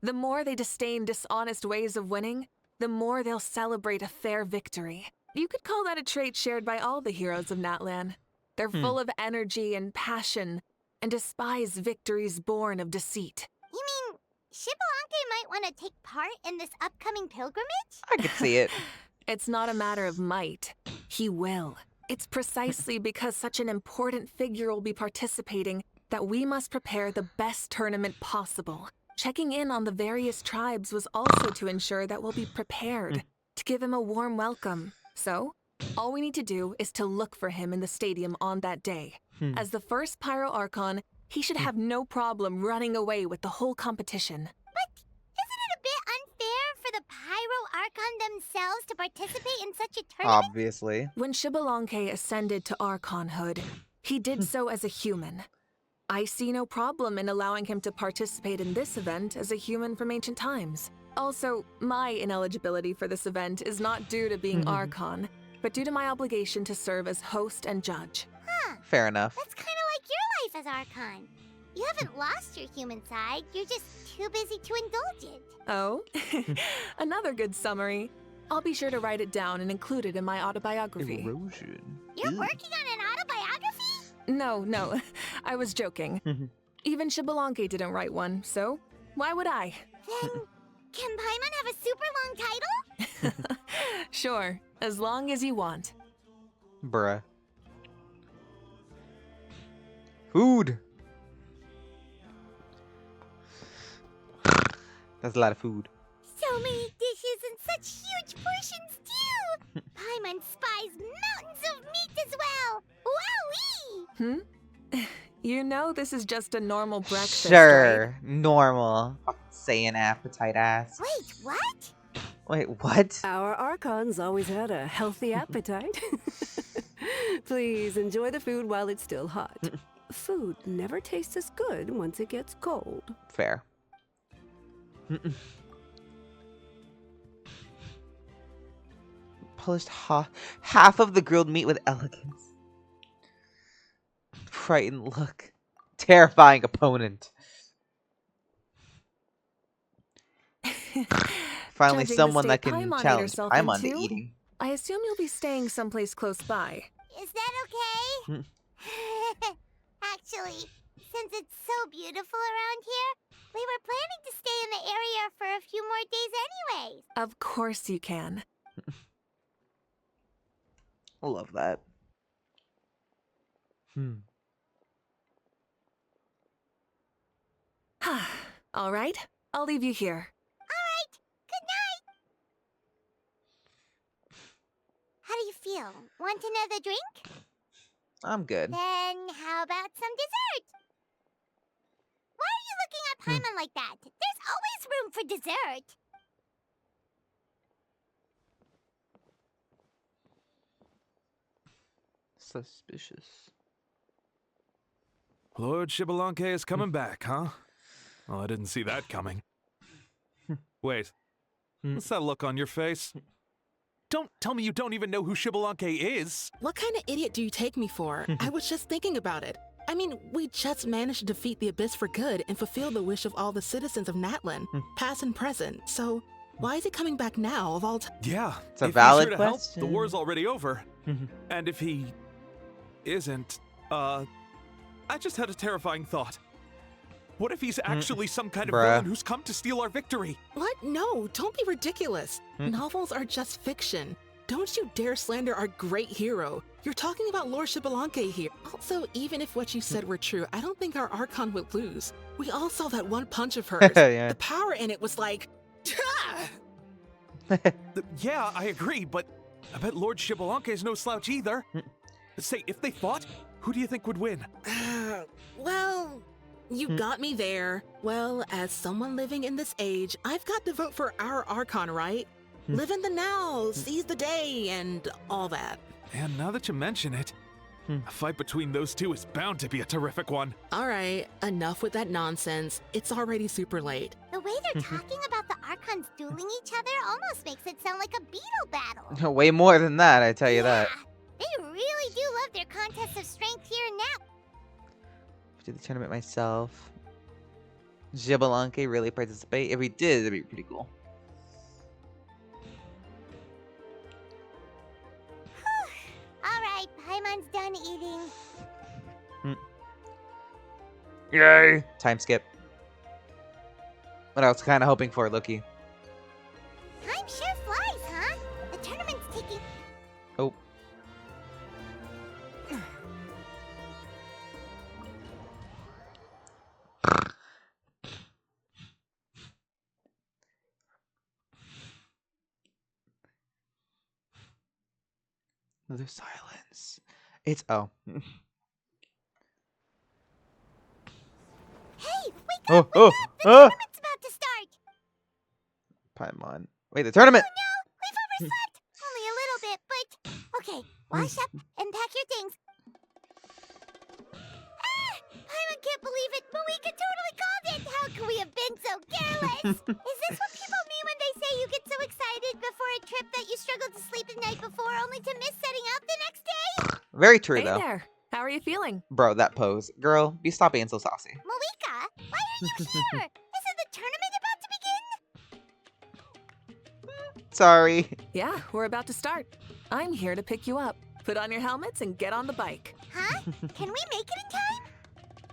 The more they disdain dishonest ways of winning, the more they'll celebrate a fair victory. You could call that a trait shared by all the heroes of Natlan. They're full of energy and passion, and despise victories born of deceit. You mean Shibalonke might want to take part in this upcoming pilgrimage? I could see it. It's not a matter of might. He will. It's precisely because such an important figure will be participating that we must prepare the best tournament possible. Checking in on the various tribes was also to ensure that we'll be prepared, to give him a warm welcome. So, all we need to do is to look for him in the stadium on that day. As the first Pyro Archon, he should have no problem running away with the whole competition. But isn't it a bit unfair for the Pyro Archon themselves to participate in such a tournament? Obviously. When Shibalonke ascended to Archonhood, he did so as a human. I see no problem in allowing him to participate in this event as a human from ancient times. Also, my ineligibility for this event is not due to being Archon, but due to my obligation to serve as host and judge. Huh. Fair enough. That's kind of like your life as Archon. You haven't lost your human side, you're just too busy to indulge it. Oh? Another good summary. I'll be sure to write it down and include it in my autobiography. Erosion. You're working on an autobiography? No. I was joking. Even Shibalonke didn't write one, so why would I? Then, can Paimon have a super long title? Sure, as long as you want. Bruh. Food. That's a lot of food. So many dishes and such huge portions too! Paimon spies mountains of meat as well! Wowee! You know this is just a normal breakfast, Sure. right? Normal. Saying appetite ass. Wait, what? Wait, what? Our Archons always had a healthy appetite. Please enjoy the food while it's still hot. Food never tastes as good once it gets cold. Fair. Polished half of the grilled meat with elegance. Frightened look. Terrifying opponent. Finally, Judging someone the that state can Paimon ate challenge herself Paimon to into, eating. I assume you'll be staying someplace close by. Is that okay? Actually, since it's so beautiful around here, we were planning to stay in the area for a few more days anyways. Of course you can. I love that. All right, I'll leave you here. Alright, good night! How do you feel? Want another drink? I'm good. Then how about some dessert? Why are you looking at Paimon like that? There's always room for dessert. Suspicious. Lord Shibalanke is coming back, huh? Oh, I didn't see that coming. Wait, what's that look on your face? Don't tell me you don't even know who Shibalanke is! What kind of idiot do you take me for? I was just thinking about it. I mean, we just managed to defeat the Abyss for good and fulfill the wish of all the citizens of Natlan, past and present. So, why is he coming back now of all time? Yeah, It's a if valid he's here to help, question. the war's already over. And if he isn't, I just had a terrifying thought. What if he's actually some kind of villain who's come to steal our victory? What? No, don't be ridiculous. Novels are just fiction. Don't you dare slander our great hero. You're talking about Lord Shibalanke here. Also, even if what you said were true, I don't think our Archon would lose. We all saw that one punch of hers. Yeah. The power in it was like... Yeah, I agree, but I bet Lord Shibalanke is no slouch either. Say, if they fought, who do you think would win? Well, you got me there. Well, as someone living in this age, I've got to vote for our Archon, right? Live in the now, seize the day, and all that. And now that you mention it, a fight between those two is bound to be a terrific one. All right, enough with that nonsense. It's already super late. The way they're talking about the Archons dueling each other almost makes it sound like a beetle battle. Way more than that, I tell you that. They really do love their contests of strength here and now. Do the tournament myself. Shibalanke really participate? If we did, it'd be pretty cool. Alright, Paimon's done eating. Yay! Time skip. What I was kind of hoping for, Loki. Time sure flies, huh? The tournament's taking... Oh. Another silence. It's oh. Hey, wake Oh, up, oh, wake up! The oh. tournament's about to start! Paimon. Wait, the tournament. Oh no, we've overslept! Only a little bit, but... Okay, wash up and pack your things. Ah! Paimon can't believe it! Mavuika totally called it! How could we have been so careless? Is this what people mean when they say you get so excited before a trip that you struggle to sleep the night before only to miss setting out the next day? Very true, Hey though. there. How are you feeling? Bro, that pose. Girl, be stop being so saucy. Mavuika, why are you here? Isn't the tournament about to begin? Sorry. Yeah, we're about to start. I'm here to pick you up. Put on your helmets and get on the bike. Huh? Can we make it in time?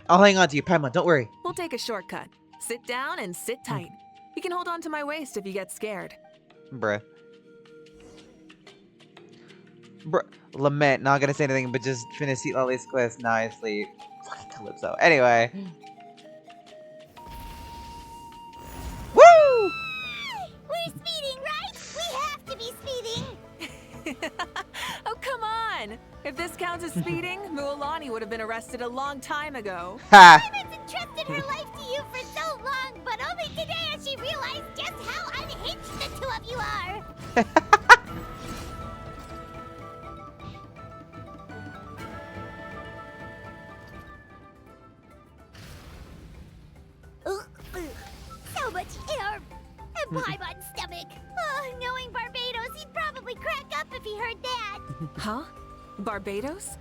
I'll hang on to you, Paimon. Don't worry. We'll take a shortcut. Sit down and sit tight. You can hold on to my waist if you get scared. Bruh. Bruh. Lament. Not gonna say anything, but just finish Seat Lolly's quest. Now I sleep. Fucking Calypso. Anyway. Woo! We're speeding, right? We have to be speeding. Oh, come on! If this counts as speeding, Mualani would have been arrested a long time ago. Ha! Paimon's entrusted her life to you for so long, but only today has she realized just how unhinged the two of you are. So much air and Paimon's stomach. Oh, knowing Barbados, he'd probably crack up if he heard that. Huh? Barbados?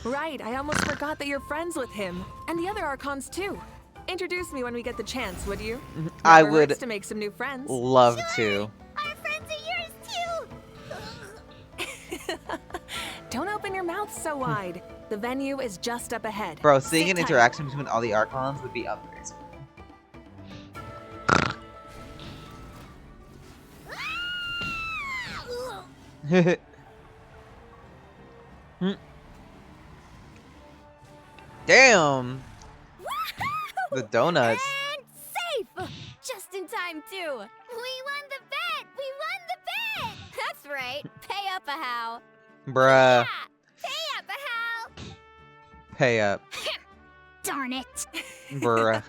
Right, I almost forgot that you're friends with him. And the other Archons, too. Introduce me when we get the chance, would you? I Never would hurts to make some new friends. love to. Our friends are yours, too. Don't open your mouth so wide. The venue is just up ahead. Bro, seeing Sit an tight. interaction between all the Archons would be amazing. Damn! The donuts. And safe! Just in time, too. We won the bet! We won the bet! That's right. Pay up a how. Bruh. Pay up, Hal! Pay up. Darn it! Bruh.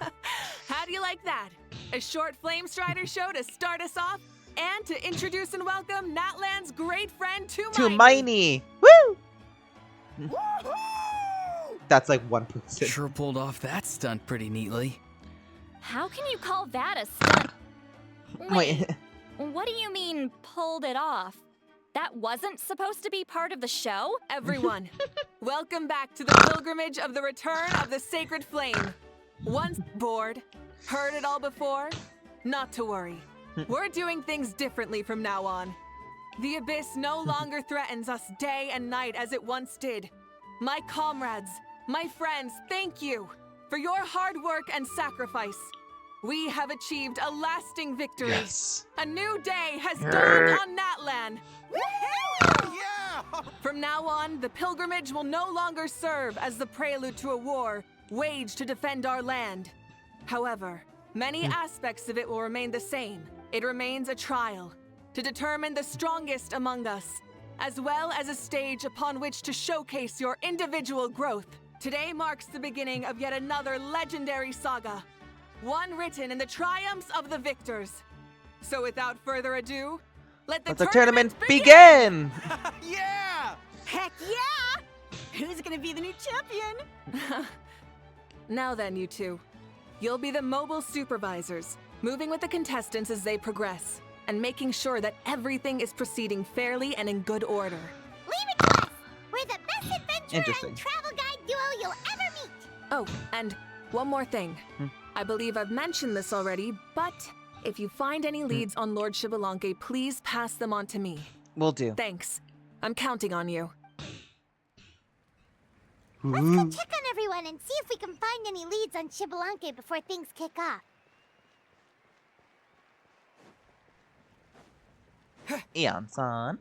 How do you like that? A short Flame Strider show to start us off, and to introduce and welcome Natlan's great friend To Tumaini. Miney. Woo! That's like one person. Sure pulled off that stunt pretty neatly. How can you call that a stunt? Wait. What do you mean, pulled it off? That wasn't supposed to be part of the show? Everyone, welcome back to the pilgrimage of the return of the sacred flame. Once bored, heard it all before? Not to worry. We're doing things differently from now on. The abyss no longer threatens us day and night as it once did. My comrades, my friends, thank you for your hard work and sacrifice. We have achieved a lasting victory. Yes. A new day has dawned on Natlan. Yeah! From now on, the pilgrimage will no longer serve as the prelude to a war waged to defend our land. However, many aspects of it will remain the same. It remains a trial to determine the strongest among us, as well as a stage upon which to showcase your individual growth. Today marks the beginning of yet another legendary saga, one written in the triumphs of the victors. So without further ado, let the tournament begin! Yeah! Heck yeah! Who's gonna be the new champion? Now then, you two. You'll be the mobile supervisors, moving with the contestants as they progress, and making sure that everything is proceeding fairly and in good order. Leave it to us! We're the best adventurer Interesting. and travel guide duo you'll ever meet! Oh, and one more thing. I believe I've mentioned this already, but if you find any leads on Lord Xbalanque, please pass them on to me. Will do. Thanks. I'm counting on you. Let's go check on everyone and see if we can find any leads on Xbalanque before things kick off. Eon-san.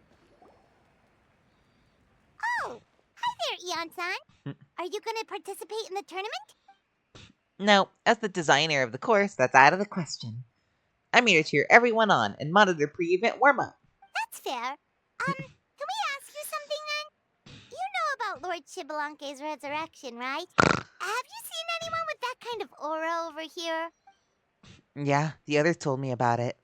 Oh! Hi there, Eon-san! Are you gonna participate in the tournament? No, as the designer of the course, that's out of the question. I'm here to cheer everyone on and monitor pre-event warm-up. That's fair. Can we ask you something then? You know about Lord Xbalanque's resurrection, right? Have you seen anyone with that kind of aura over here? Yeah, the others told me about it.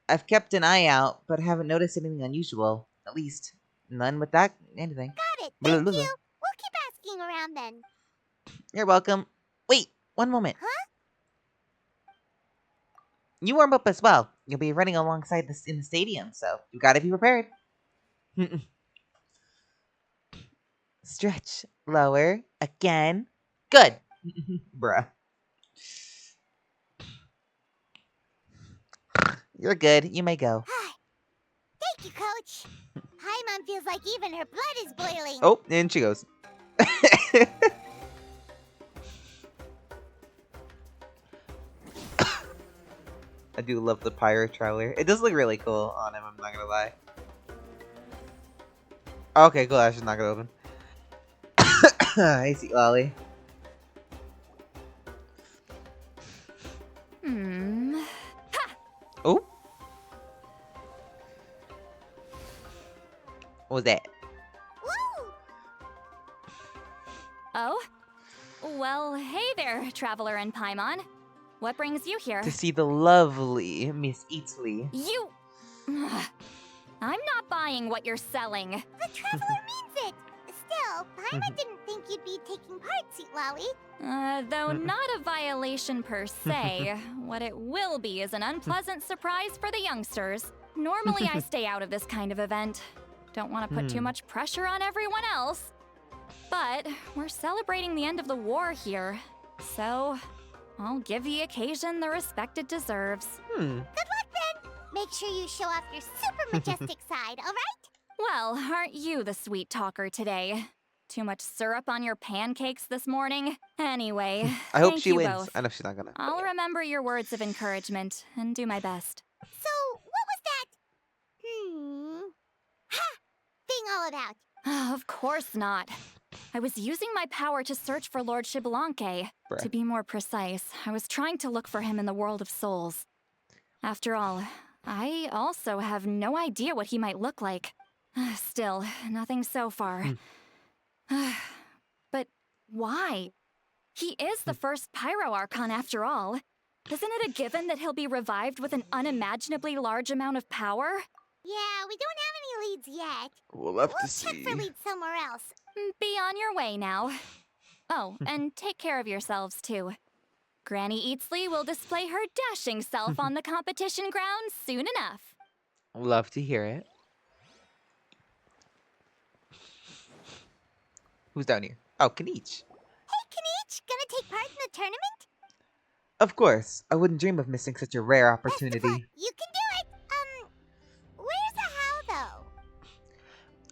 I've kept an eye out, but haven't noticed anything unusual. At least, none with that anything. Got it, Blah, thank blah, you. blah. We'll keep asking around then. You're welcome. Wait, one moment. Huh? You warm up as well. You'll be running alongside this in the stadium, so you gotta be prepared. Stretch. Lower. Again. Good. Bruh. You're good. You may go. Thank you, Coach. Paimon feels like even her blood is boiling. Oh, and she goes. I do love the Pyro Traveler. It does look really cool on him, I'm not gonna lie. Okay, cool. That's just not gonna open. Hey, Sweet Lolly. Oh? What was that? Woo! Oh? Well, hey there, Traveler and Paimon. What brings you here? To see the lovely Miss Eatsley. You... I'm not buying what you're selling. The Traveler means it! Still, Paimon didn't think you'd be taking part, Sweet Lolly. Though not a violation per se, what it will be is an unpleasant surprise for the youngsters. Normally I stay out of this kind of event. Don't want to put too much pressure on everyone else. But we're celebrating the end of the war here, so I'll give the occasion the respect it deserves. Good luck then! Make sure you show off your super majestic side, alright? Well, aren't you the sweet talker today? Too much syrup on your pancakes this morning? Anyway, I hope thank she you wins. both. I know she's not gonna. I'll remember your words of encouragement and do my best. So, what was that? Ha! Thing all about? Of course not. I was using my power to search for Lord Xbalanque. Bruh. To be more precise, I was trying to look for him in the world of souls. After all, I also have no idea what he might look like. Still, nothing so far. But why? He is the first Pyro Archon after all. Isn't it a given that he'll be revived with an unimaginably large amount of power? Yeah, we don't have any leads yet. We'll have to We'll check see. for leads somewhere else. Be on your way now. Oh, and take care of yourselves too. Granny Eatsley will display her dashing self on the competition grounds soon enough. Love to hear it. Who's down here? Oh, Kanich. Hey, Kanich, gonna take part in the tournament? Of course. I wouldn't dream of missing such a rare opportunity. You can do it. Where's the how though?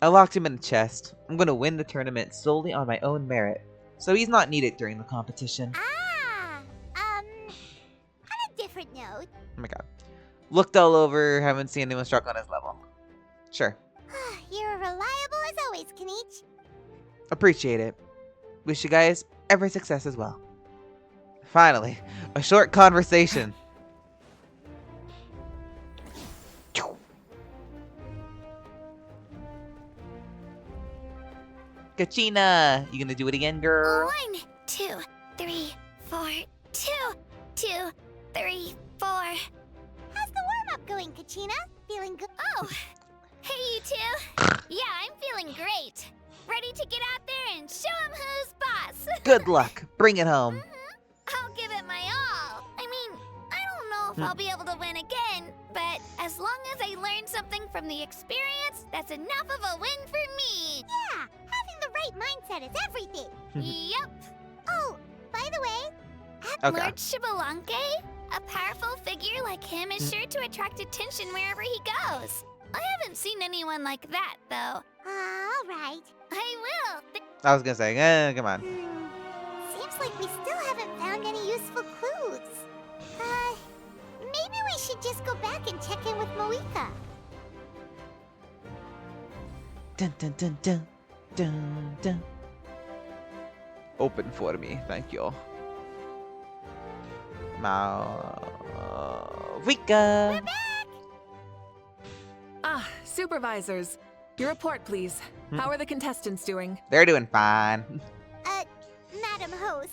I locked him in a chest. I'm gonna win the tournament solely on my own merit, so he's not needed during the competition. On a different note. Oh my god. Looked all over, haven't seen anyone struck on his level. Sure. You're reliable as always, Kanich. Appreciate it. Wish you guys every success as well. Finally, a short conversation. Kachina, you gonna do it again, girl? 1, 2, 3, 4, 2, 2, 3, 4. How's the warm-up going, Kachina? Feeling good? Oh, hey you two. Yeah, I'm feeling great. Ready to get out there and show 'em who's boss. Good luck. Bring it home. I'll give it my all. I mean, I don't know if I'll be able to win again, but as long as I learn something from the experience, that's enough of a win for me. Yeah, having the right mindset is everything. Yep. Oh, by the way, Okay. Lord Shibalanke? A powerful figure like him is sure to attract attention wherever he goes. I haven't seen anyone like that, though. all right. I will. I was gonna say, come on. Seems like we still haven't found any useful clues. Maybe we should just go back and check in with Mavuika. Dun dun dun dun dun dun. Open for me, thank you. Mavuika. Ah, supervisors. Your report, please. How are the contestants doing? They're doing fine. Madam Host,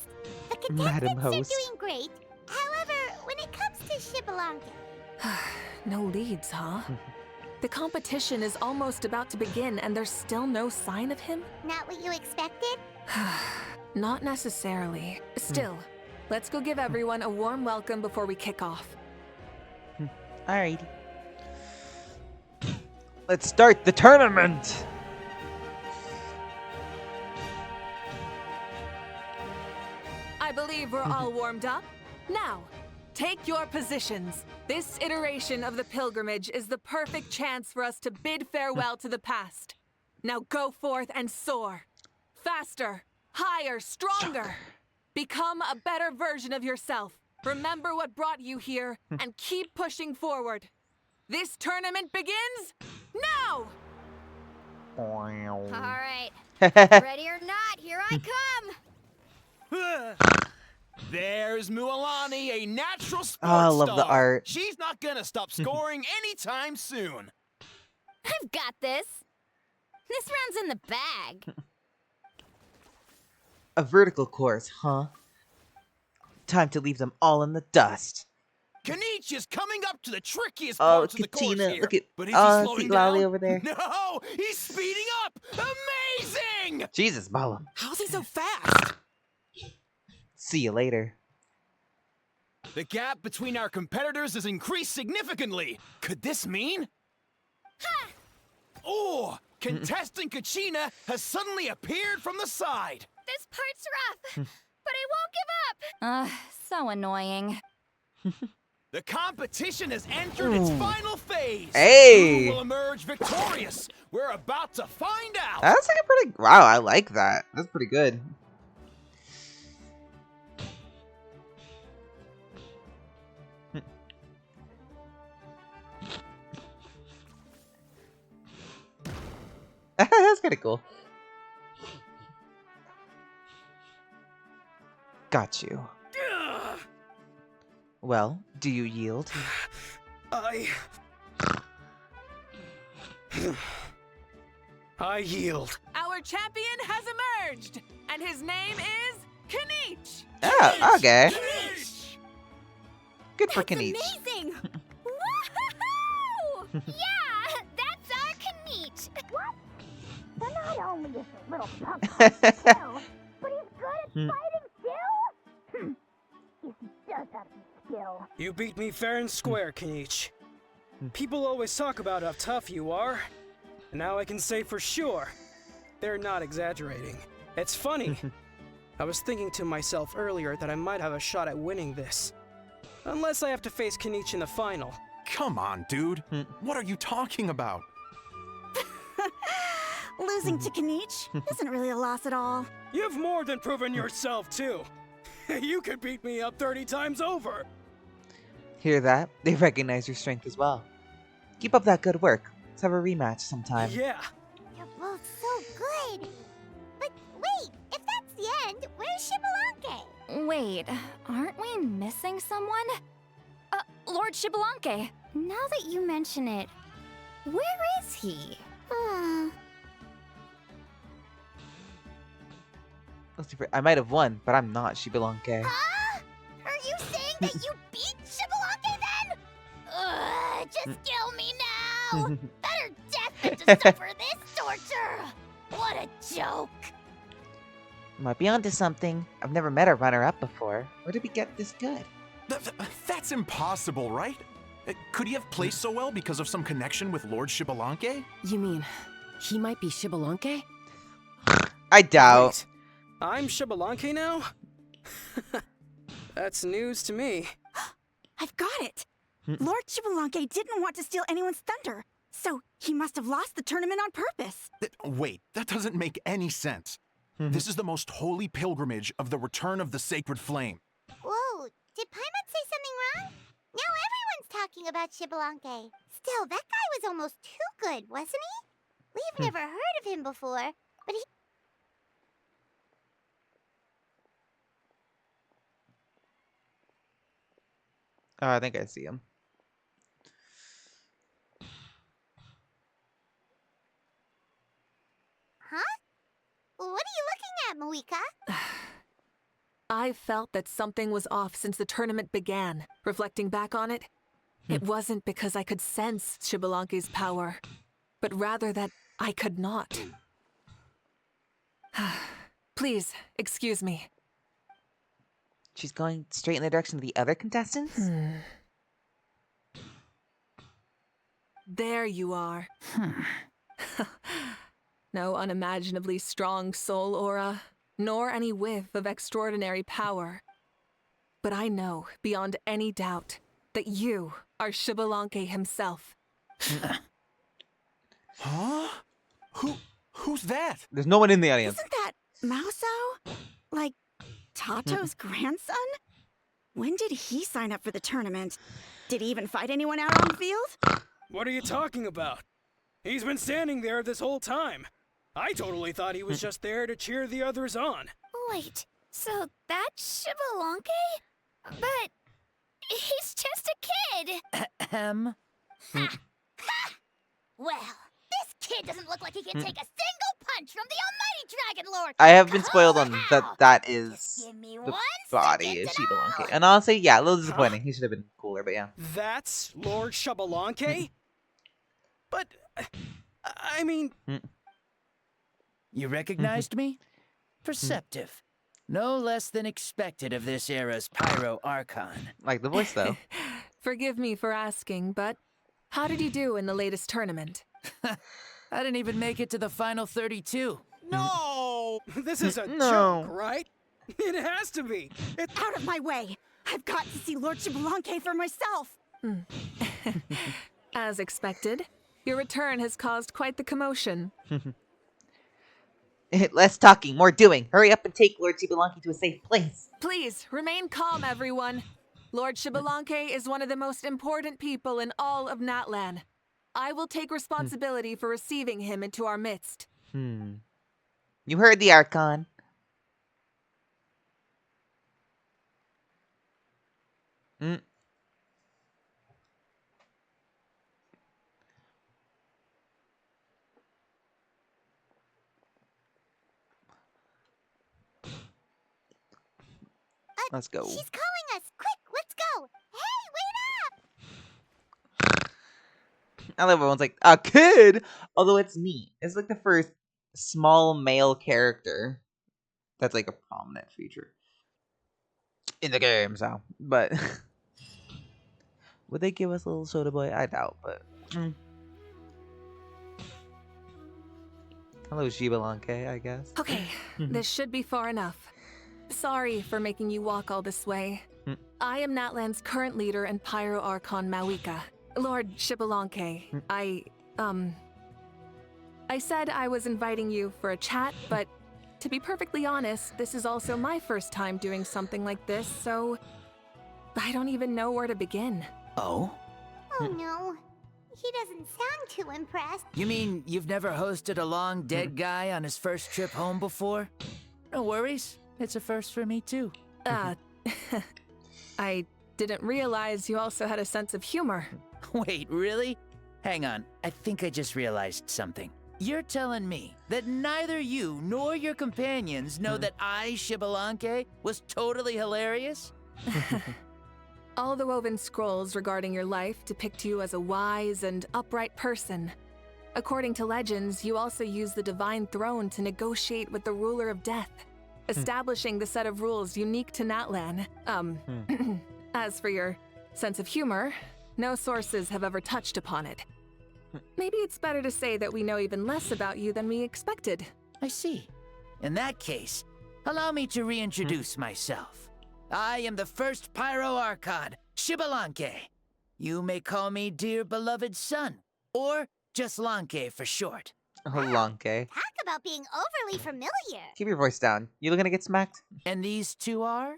the Madam contestants Host. are doing great. However, when it comes to Shibalanke, No leads, huh? The competition is almost about to begin and there's still no sign of him? not what you expected? Not necessarily. Still, let's go give everyone a warm welcome before we kick off. Alrighty. Let's start the tournament! I believe we're all warmed up. Now, take your positions. This iteration of the pilgrimage is the perfect chance for us to bid farewell to the past. Now go forth and soar. Faster, higher, stronger. Become a better version of yourself. Remember what brought you here and keep pushing forward. This tournament begins now! All right. Ready or not, here I come. There's Mualani, a natural sports Oh, I love the star. art. She's not gonna stop scoring anytime soon. I've got this. This round's in the bag. A vertical course, huh? Time to leave them all in the dust. Kanich is coming up to the trickiest Oh, parts of the course Katina, here. look at But is he slowing Seat Lolly down? over there. No, he's speeding up. Amazing! Jesus, Balam. How's he so fast? See you later. The gap between our competitors has increased significantly. Could this mean? Oh, contestant Kachina has suddenly appeared from the side. This part's rough, but I won't give up. So annoying. The competition has entered its final phase. Hey! Who will emerge victorious? We're about to find out. That's like a pretty... Wow, I like that. That's pretty good. That's kind of cool. Got you. Well, do you yield? I yield. Our champion has emerged, and his name is Kanich. Oh, okay. Good for That's Kanich. amazing! Woohoo! Yeah, that's our Kanich. What? Well, not only is he a little punk on himself, but he's good at Hmm. Fighting skill? He does have some skill. You beat me fair and square, Kenichi. People always talk about how tough you are. And now I can say for sure, they're not exaggerating. It's funny. I was thinking to myself earlier that I might have a shot at winning this. Unless I have to face Kenichi in the final. Come on, dude. What are you talking about? Losing to Kenichi isn't really a loss at all. You've more than proven yourself, too. You could beat me up 30 times over. Hear that? They recognize your strength as well. Keep up that good work. Let's have a rematch sometime. Yeah. You're both so good. But wait, if that's the end, where's Shibalanke? Wait, aren't we missing someone? Lord Shibalanke. Now that you mention it, where is he? Let's see. I might have won, but I'm not Shibalanke. Huh? Are you saying that you beat Shibalanke then? Just kill me now. Better death than to suffer this torture. What a joke. Might be onto something. I've never met a runner-up before. Where did we get this good? That's impossible, right? Could he have placed so well because of some connection with Lord Shibalanke? You mean, he might be Shibalanke? I doubt. Wait, I'm Shibalanke now? That's news to me. I've got it! Lord Shibalanke didn't want to steal anyone's thunder, so he must have lost the tournament on purpose. Wait, that doesn't make any sense. This is the most holy pilgrimage of the return of the sacred flame. Whoa, did Paimon say something wrong? Now everyone's talking about Shibalanke. Still, that guy was almost too good, wasn't he? We've never heard of him before, but he... Oh, I think I see him. Huh? What are you looking at, Mavuika? I felt that something was off since the tournament began. Reflecting back on it, it wasn't because I could sense Shibalanke's power, but rather that I could not. Please, excuse me. She's going straight in the direction of the other contestants? There you are. No unimaginably strong soul aura, nor any whiff of extraordinary power. But I know, beyond any doubt, that you are Shibalanke himself. Huh? Who's that? There's no one in the audience. Isn't that Mauso? Like, Tato's grandson? When did he sign up for the tournament? Did he even fight anyone out on the field? What are you talking about? He's been standing there this whole time. I totally thought he was just there to cheer the others on. Wait, so that's Shibalanke? But he's just a kid. Well, this kid doesn't look like he can take a single punch from the almighty Dragon Lord. I have been spoiled on How? that is Give me the one body second of to know. Shibalanke. And honestly, yeah, a little disappointing. He should have been cooler, but yeah. That's Lord Shibalanke? But, I mean... You recognized me? Perceptive. No less than expected of this era's Pyro Archon. Like the voice, though. Forgive me for asking, but how did you do in the latest tournament? I didn't even make it to the final 32. No! This is a No. joke, right? It has to be. It's out of my way. I've got to see Lord Shibalanke for myself. As expected, your return has caused quite the commotion. Less talking, more doing. Hurry up and take Lord Shibalanke to a safe place. Please, remain calm, everyone. Lord Shibalanke is one of the most important people in all of Natlan. I will take responsibility for receiving him into our midst. You heard the Archon. Let's go. She's calling us. Quick, let's go. Hey, wait up! I love everyone's like, a kid? Although it's neat. It's like the first small male character that's like a prominent feature in the game. So, but would they give us a little soda boy? I doubt, but. Hello, Shibalanke, I guess. Okay, this should be far enough. Sorry for making you walk all this way. I am Natlan's current leader and Pyro Archon Mavuika, Lord Shibalanke. I said I was inviting you for a chat, but to be perfectly honest, this is also my first time doing something like this, so I don't even know where to begin. Oh? Oh no. He doesn't sound too impressed. You mean you've never hosted a long dead guy on his first trip home before? No worries. It's a first for me, too. I didn't realize you also had a sense of humor. Wait, really? Hang on. I think I just realized something. You're telling me that neither you nor your companions know that I, Shibalanke, was totally hilarious? All the woven scrolls regarding your life depict you as a wise and upright person. According to legends, you also use the Divine Throne to negotiate with the Ruler of Death, establishing the set of rules unique to Natlan. As for your sense of humor, no sources have ever touched upon it. Maybe it's better to say that we know even less about you than we expected. I see. In that case, allow me to reintroduce myself. I am the first Pyro Archon, Shibalanke. You may call me dear beloved son, or just Lanke for short. Oh, Lanke. Talk about being overly familiar. Keep your voice down. You gonna get smacked? And these two are?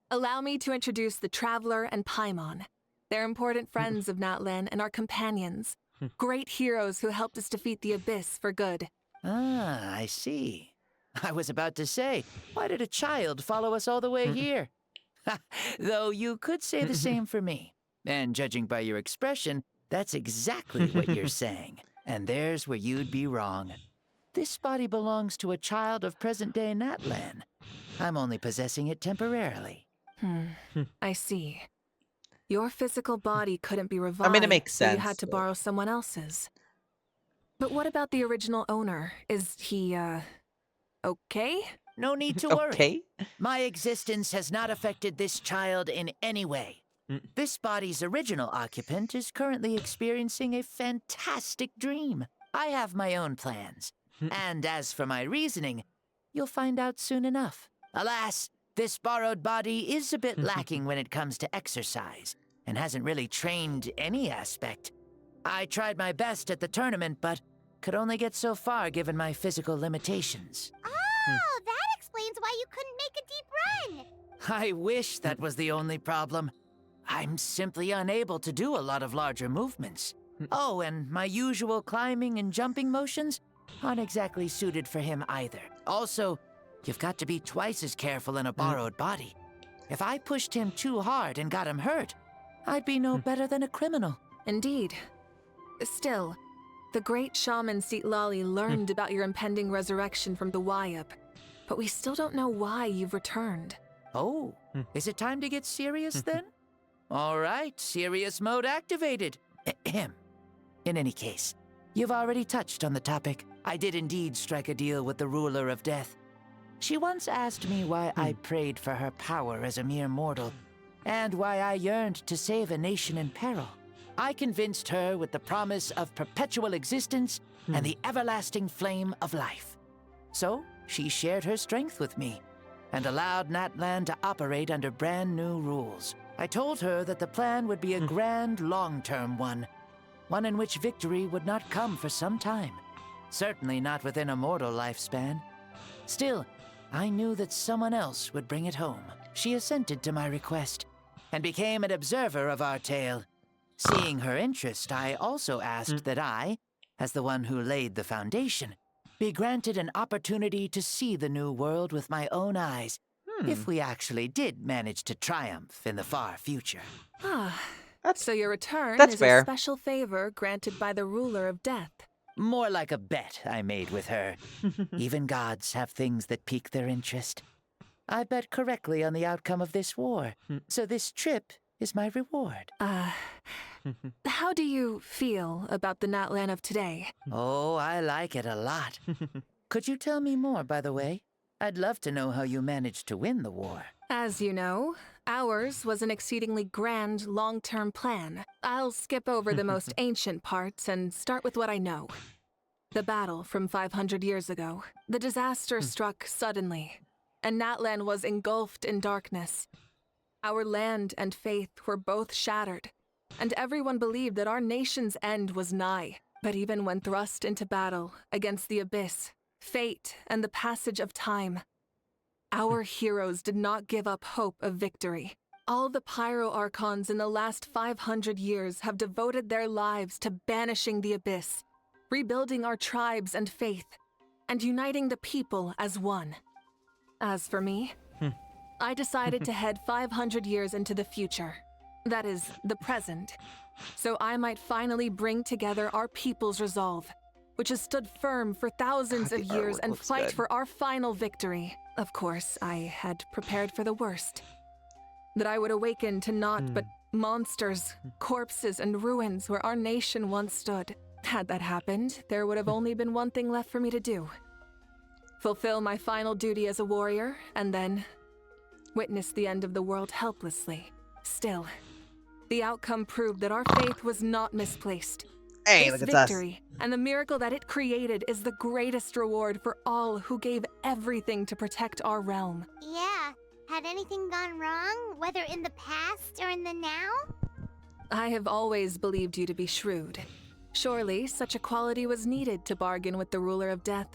Allow me to introduce the Traveler and Paimon. They're important friends of Natlan and our companions. Great heroes who helped us defeat the Abyss for good. Ah, I see. I was about to say, why did a child follow us all the way here? Though you could say the same for me. And judging by your expression, that's exactly what you're saying. And there's where you'd be wrong. This body belongs to a child of present-day Natlan. I'm only possessing it temporarily. I see. Your physical body couldn't be revived, I mean, it makes so you sense, had to but- borrow someone else's. But what about the original owner? Is he, okay? No need to worry. Okay. My existence has not affected this child in any way. This body's original occupant is currently experiencing a fantastic dream. I have my own plans. And as for my reasoning, you'll find out soon enough. Alas, this borrowed body is a bit lacking when it comes to exercise, and hasn't really trained any aspect. I tried my best at the tournament, but could only get so far given my physical limitations. Oh, that explains why you couldn't make a deep run. I wish that was the only problem. I'm simply unable to do a lot of larger movements. Oh, and my usual climbing and jumping motions aren't exactly suited for him either. Also, you've got to be twice as careful in a borrowed body. If I pushed him too hard and got him hurt, I'd be no better than a criminal. Indeed. Still, the great shaman Lali learned about your impending resurrection from the Wayup, but we still don't know why you've returned. Oh, is it time to get serious then? All right, serious mode activated. Ahem. In any case, you've already touched on the topic. I did indeed strike a deal with the Ruler of Death. She once asked me why I prayed for her power as a mere mortal, and why I yearned to save a nation in peril. I convinced her with the promise of perpetual existence and the everlasting flame of life. So, she shared her strength with me, and allowed Natlan to operate under brand new rules. I told her that the plan would be a grand, long-term one in which victory would not come for some time. Certainly not within a mortal lifespan. Still, I knew that someone else would bring it home. She assented to my request, and became an observer of our tale. Seeing her interest, I also asked that I, as the one who laid the foundation, be granted an opportunity to see the new world with my own eyes, if we actually did manage to triumph in the far future. So your return that's is fair. a special favor granted by the Ruler of Death. More like a bet I made with her. Even gods have things that pique their interest. I bet correctly on the outcome of this war, so this trip is my reward. How do you feel about the Natlan of today? Oh, I like it a lot. Could you tell me more, by the way? I'd love to know how you managed to win the war. As you know, ours was an exceedingly grand, long-term plan. I'll skip over the most ancient parts and start with what I know. The battle from 500 years ago. The disaster struck suddenly, and Natlan was engulfed in darkness. Our land and faith were both shattered, and everyone believed that our nation's end was nigh. But even when thrust into battle against the abyss, fate, and the passage of time, our heroes did not give up hope of victory. All the Pyro Archons in the last 500 years have devoted their lives to banishing the abyss, rebuilding our tribes and faith, and uniting the people as one. As for me, I decided to head 500 years into the future, that is, the present, so I might finally bring together our people's resolve, which has stood firm for thousands of years, and fight for our final victory. Of course, I had prepared for the worst. That I would awaken to naught but monsters, corpses, and ruins where our nation once stood. Had that happened, there would have only been one thing left for me to do. Fulfill my final duty as a warrior, and then witness the end of the world helplessly. Still, the outcome proved that our faith was not misplaced. Hey, this look at us. victory and the miracle that it created is the greatest reward for all who gave everything to protect our realm. Yeah. Had anything gone wrong, whether in the past or in the now? I have always believed you to be shrewd. Surely, such a quality was needed to bargain with the ruler of death,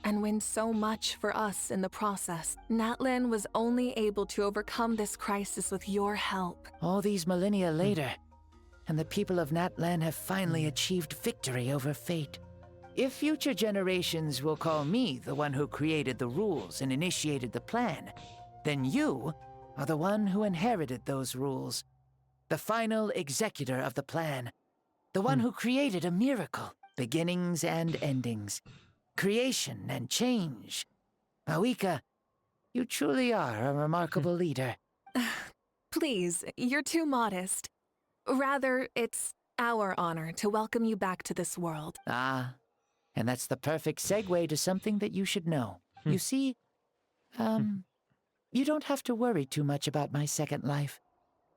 and win so much for us in the process. Natlan was only able to overcome this crisis with your help. All these millennia later, and the people of Natlan have finally achieved victory over fate. If future generations will call me the one who created the rules and initiated the plan, then you are the one who inherited those rules. The final executor of the plan. The one who created a miracle. Beginnings and endings. Creation and change. Mavuika, you truly are a remarkable leader. Please, you're too modest. Rather, it's our honor to welcome you back to this world. Ah, and that's the perfect segue to something that you should know. You see, you don't have to worry too much about my second life,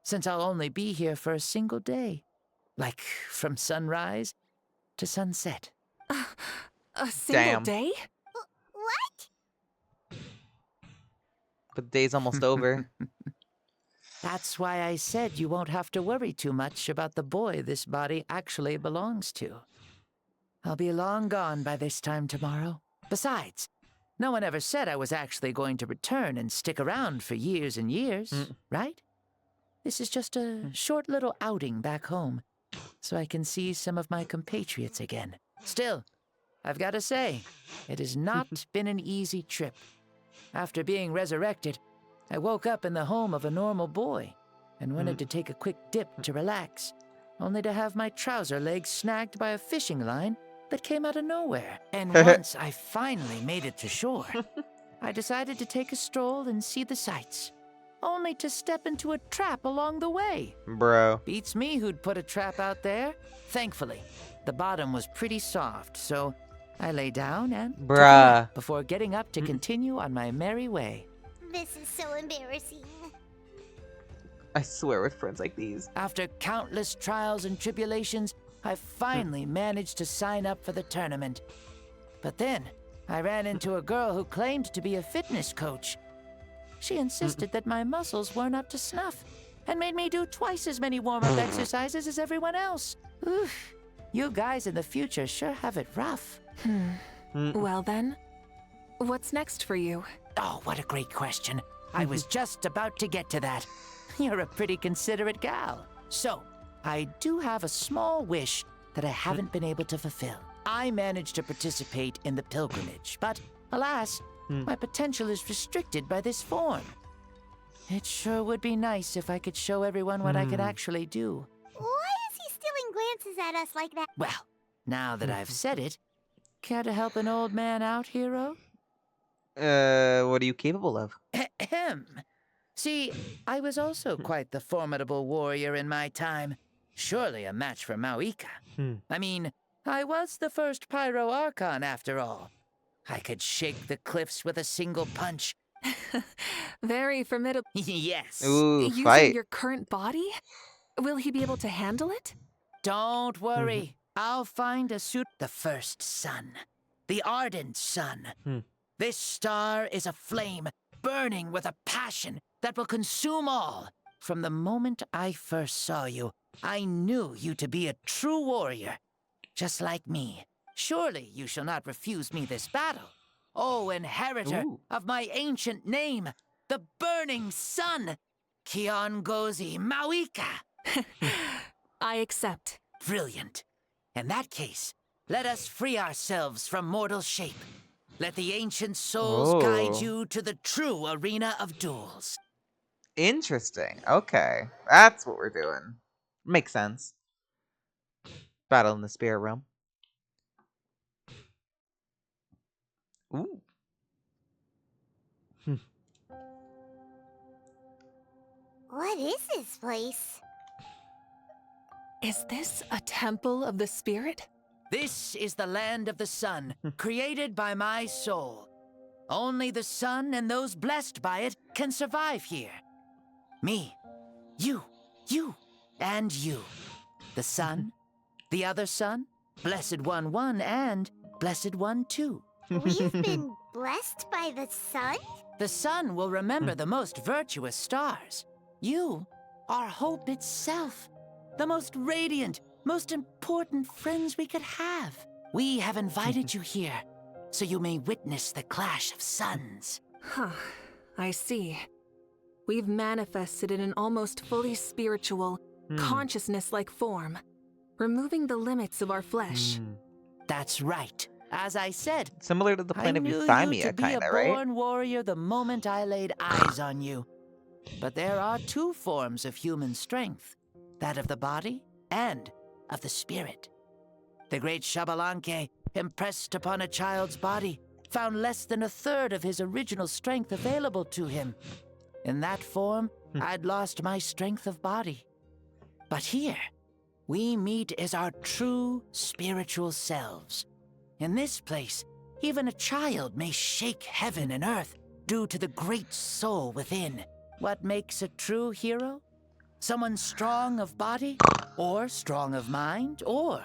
since I'll only be here for a single day. Like, from sunrise to sunset. A single day? What? But the day's almost over. That's why I said you won't have to worry too much about the boy this body actually belongs to. I'll be long gone by this time tomorrow. Besides, no one ever said I was actually going to return and stick around for years and years, right? This is just a short little outing back home, so I can see some of my compatriots again. Still, I've got to say, it has not been an easy trip. After being resurrected, I woke up in the home of a normal boy and wanted to take a quick dip to relax, only to have my trouser legs snagged by a fishing line that came out of nowhere. And once I finally made it to shore, I decided to take a stroll and see the sights, only to step into a trap along the way. Bro. Beats me who'd put a trap out there. Thankfully, the bottom was pretty soft, so I lay down and took a nap before getting up to continue on my merry way. This is so embarrassing. I swear with friends like these. After countless trials and tribulations, I finally managed to sign up for the tournament. But then, I ran into a girl who claimed to be a fitness coach. She insisted that my muscles weren't up to snuff, and made me do twice as many warm-up exercises as everyone else. Oof, you guys in the future sure have it rough. Well then, what's next for you? Oh, what a great question. I was just about to get to that. You're a pretty considerate gal. So, I do have a small wish that I haven't been able to fulfill. I managed to participate in the pilgrimage, but alas, my potential is restricted by this form. It sure would be nice if I could show everyone what I could actually do. Why is he stealing glances at us like that? Well, now that I've said it, care to help an old man out, hero? What are you capable of? Ahem. See, I was also quite the formidable warrior in my time. Surely a match for Mavuika. I mean, I was the first Pyro Archon after all. I could shake the cliffs with a single punch. Very formidable. Yes. Ooh, Using fight. your current body? Will he be able to handle it? Don't worry. I'll find a suit. The first sun. The ardent sun. This star is a flame, burning with a passion that will consume all. From the moment I first saw you, I knew you to be a true warrior. Just like me. Surely you shall not refuse me this battle. O inheritor of my ancient name, the burning sun, Kiongozi Mavuika. I accept. Brilliant. In that case, let us free ourselves from mortal shape. Let the ancient souls guide you to the true arena of duels. Interesting. Okay. That's what we're doing. Makes sense. Battle in the spirit realm. Ooh. What is this place? Is this a temple of the spirit? This is the land of the sun, created by my soul. Only the sun and those blessed by it can survive here. Me, you, and you. The sun, the other sun, Blessed One 1, and Blessed One 2. We've been blessed by the sun? The sun will remember the most virtuous stars. You are hope itself. The most radiant, most important friends we could have. We have invited you here, so you may witness the clash of suns. Huh, I see. We've manifested in an almost fully spiritual, consciousness-like form, removing the limits of our flesh. That's right. As I said, Similar to the planet I of knew you Euthymia, to be a kinda, right? born warrior the moment I laid eyes on you. But there are two forms of human strength, that of the body and of the spirit. The great Xbalanque, impressed upon a child's body, found less than a third of his original strength available to him. In that form, I'd lost my strength of body. But here, we meet as our true spiritual selves. In this place, even a child may shake heaven and earth due to the great soul within. What makes a true hero? Someone strong of body, or strong of mind, or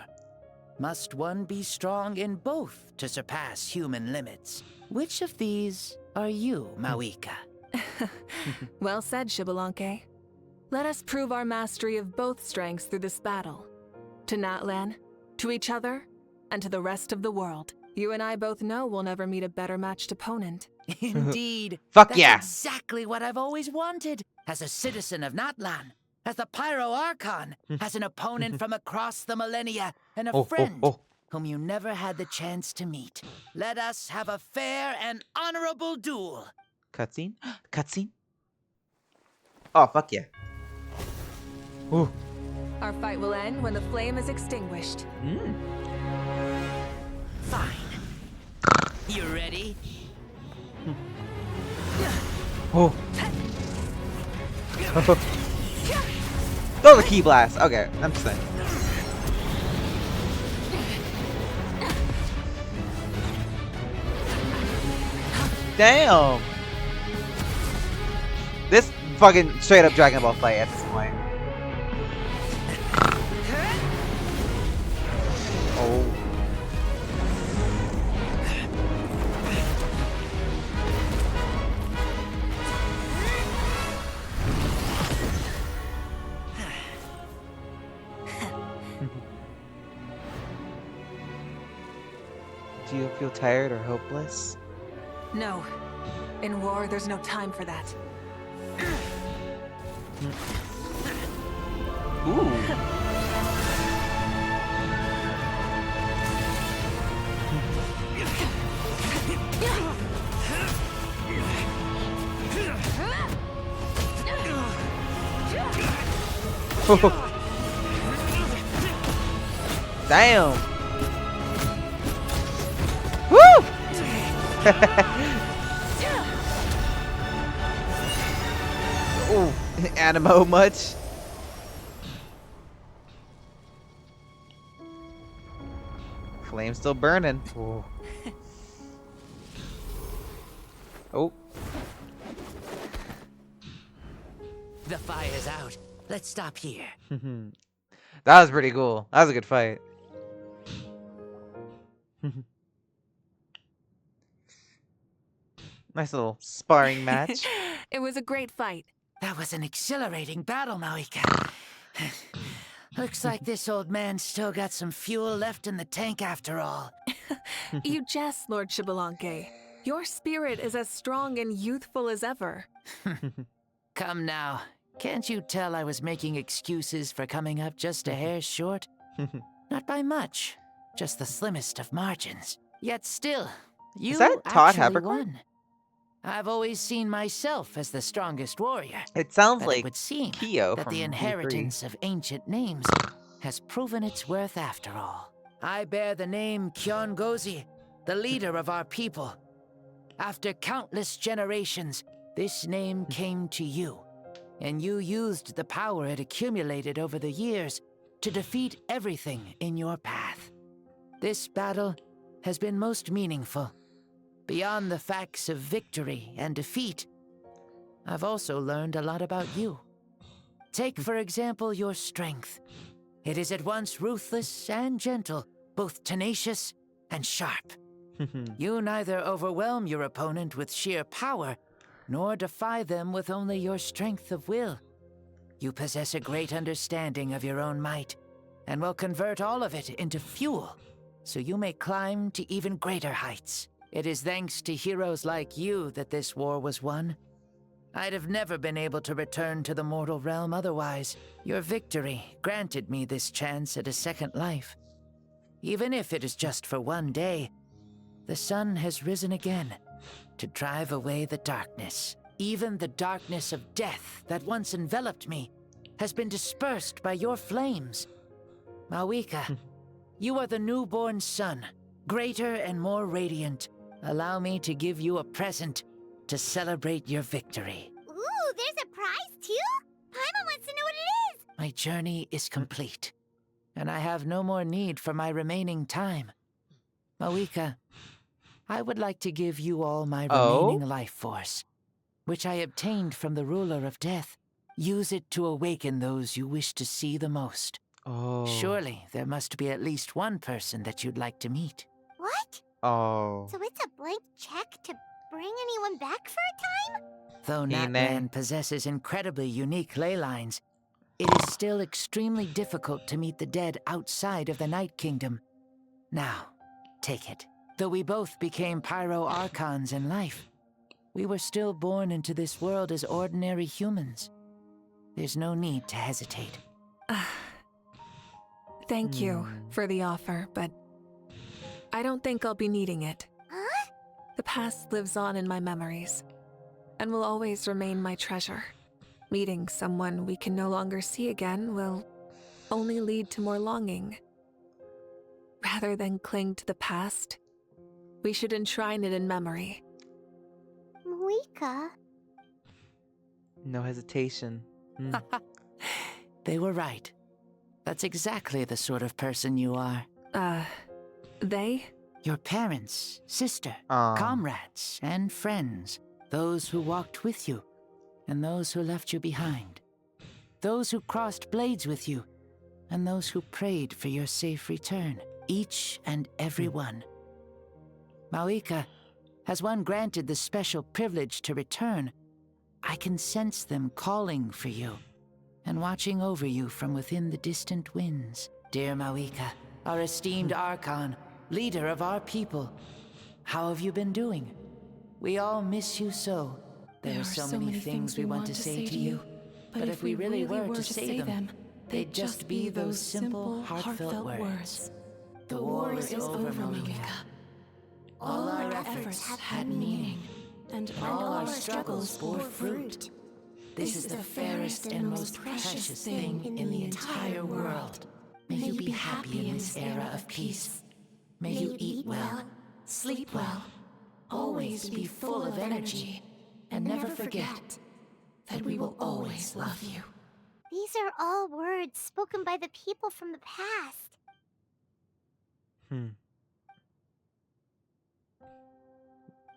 must one be strong in both to surpass human limits? Which of these are you, Mavuika? Well said, Xbalanque. Let us prove our mastery of both strengths through this battle. To Natlan, to each other, and to the rest of the world. You and I both know we'll never meet a better matched opponent. Indeed. Fuck That's yeah. exactly what I've always wanted. As a citizen of Natlan, as the Pyro Archon, as an opponent from across the millennia, and a friend whom you never had the chance to meet. Let us have a fair and honorable duel. Cutscene? Cutscene? Oh, fuck yeah. Ooh. Our fight will end when the flame is extinguished. Fine. You ready? Oh. Throw the key blast. Okay, I'm just saying. Damn. This fucking straight up Dragon Ball fight at this point. Oh. Do you feel tired or hopeless? No. In war, there's no time for that. Ooh. Damn. Woo! Ooh, Animo much? Flame's still burning. Ooh. Oh. The fire's out. Let's stop here. That was pretty cool. That was a good fight. Nice little sparring match. It was a great fight. That was an exhilarating battle, Mavuika. Looks like this old man's still got some fuel left in the tank after all. You jest, Lord Xbalanque. Your spirit is as strong and youthful as ever. Come now. Can't you tell I was making excuses for coming up just a hair short? Not by much. Just the slimmest of margins. Yet still, you Is that Todd actually Habercorn? won. I've always seen myself as the strongest warrior. It sounds but like it would seem Kyo that from the D3. inheritance of ancient names has proven its worth after all. I bear the name Kyon-Gozi, the leader of our people. After countless generations, this name came to you, and you used the power it accumulated over the years to defeat everything in your path. This battle has been most meaningful. Beyond the facts of victory and defeat, I've also learned a lot about you. Take, for example, your strength. It is at once ruthless and gentle, both tenacious and sharp. You neither overwhelm your opponent with sheer power, nor defy them with only your strength of will. You possess a great understanding of your own might, and will convert all of it into fuel, so you may climb to even greater heights. It is thanks to heroes like you that this war was won. I'd have never been able to return to the mortal realm otherwise. Your victory granted me this chance at a second life. Even if it is just for one day, the sun has risen again to drive away the darkness. Even the darkness of death that once enveloped me has been dispersed by your flames. Mavuika, you are the newborn sun, greater and more radiant. Allow me to give you a present to celebrate your victory. Ooh, there's a prize too? Paimon wants to know what it is! My journey is complete, and I have no more need for my remaining time. Mavuika, I would like to give you all my remaining life force, which I obtained from the ruler of death. Use it to awaken those you wish to see the most. Surely there must be at least one person that you'd like to meet. What? Oh. So it's a blank check to bring anyone back for a time? Though Natlan possesses incredibly unique ley lines, it is still extremely difficult to meet the dead outside of the Night Kingdom. Now, take it. Though we both became Pyro Archons in life, we were still born into this world as ordinary humans. There's no need to hesitate. Thank you for the offer, but I don't think I'll be needing it. Huh? The past lives on in my memories, and will always remain my treasure. Meeting someone we can no longer see again will only lead to more longing. Rather than cling to the past, we should enshrine it in memory. Mavuika. No hesitation. They were right. That's exactly the sort of person you are. They? Your parents, sister, comrades, and friends. Those who walked with you, and those who left you behind. Those who crossed blades with you, and those who prayed for your safe return. Each and every one. Mavuika, as one granted the special privilege to return, I can sense them calling for you, and watching over you from within the distant winds. Dear Mavuika, our esteemed Archon, leader of our people, how have you been doing? We all miss you so. There are so many things we want to say to you, but if we really were to say them, they'd just be those simple, heartfelt words. The war is over, Mavuika. All our efforts had meaning, and all our struggles bore fruit. This is the fairest and most precious thing in the entire world. May you be happy in this era of peace. May you eat well, sleep well, always be full of energy, and never forget that we will always love you. These are all words spoken by the people from the past.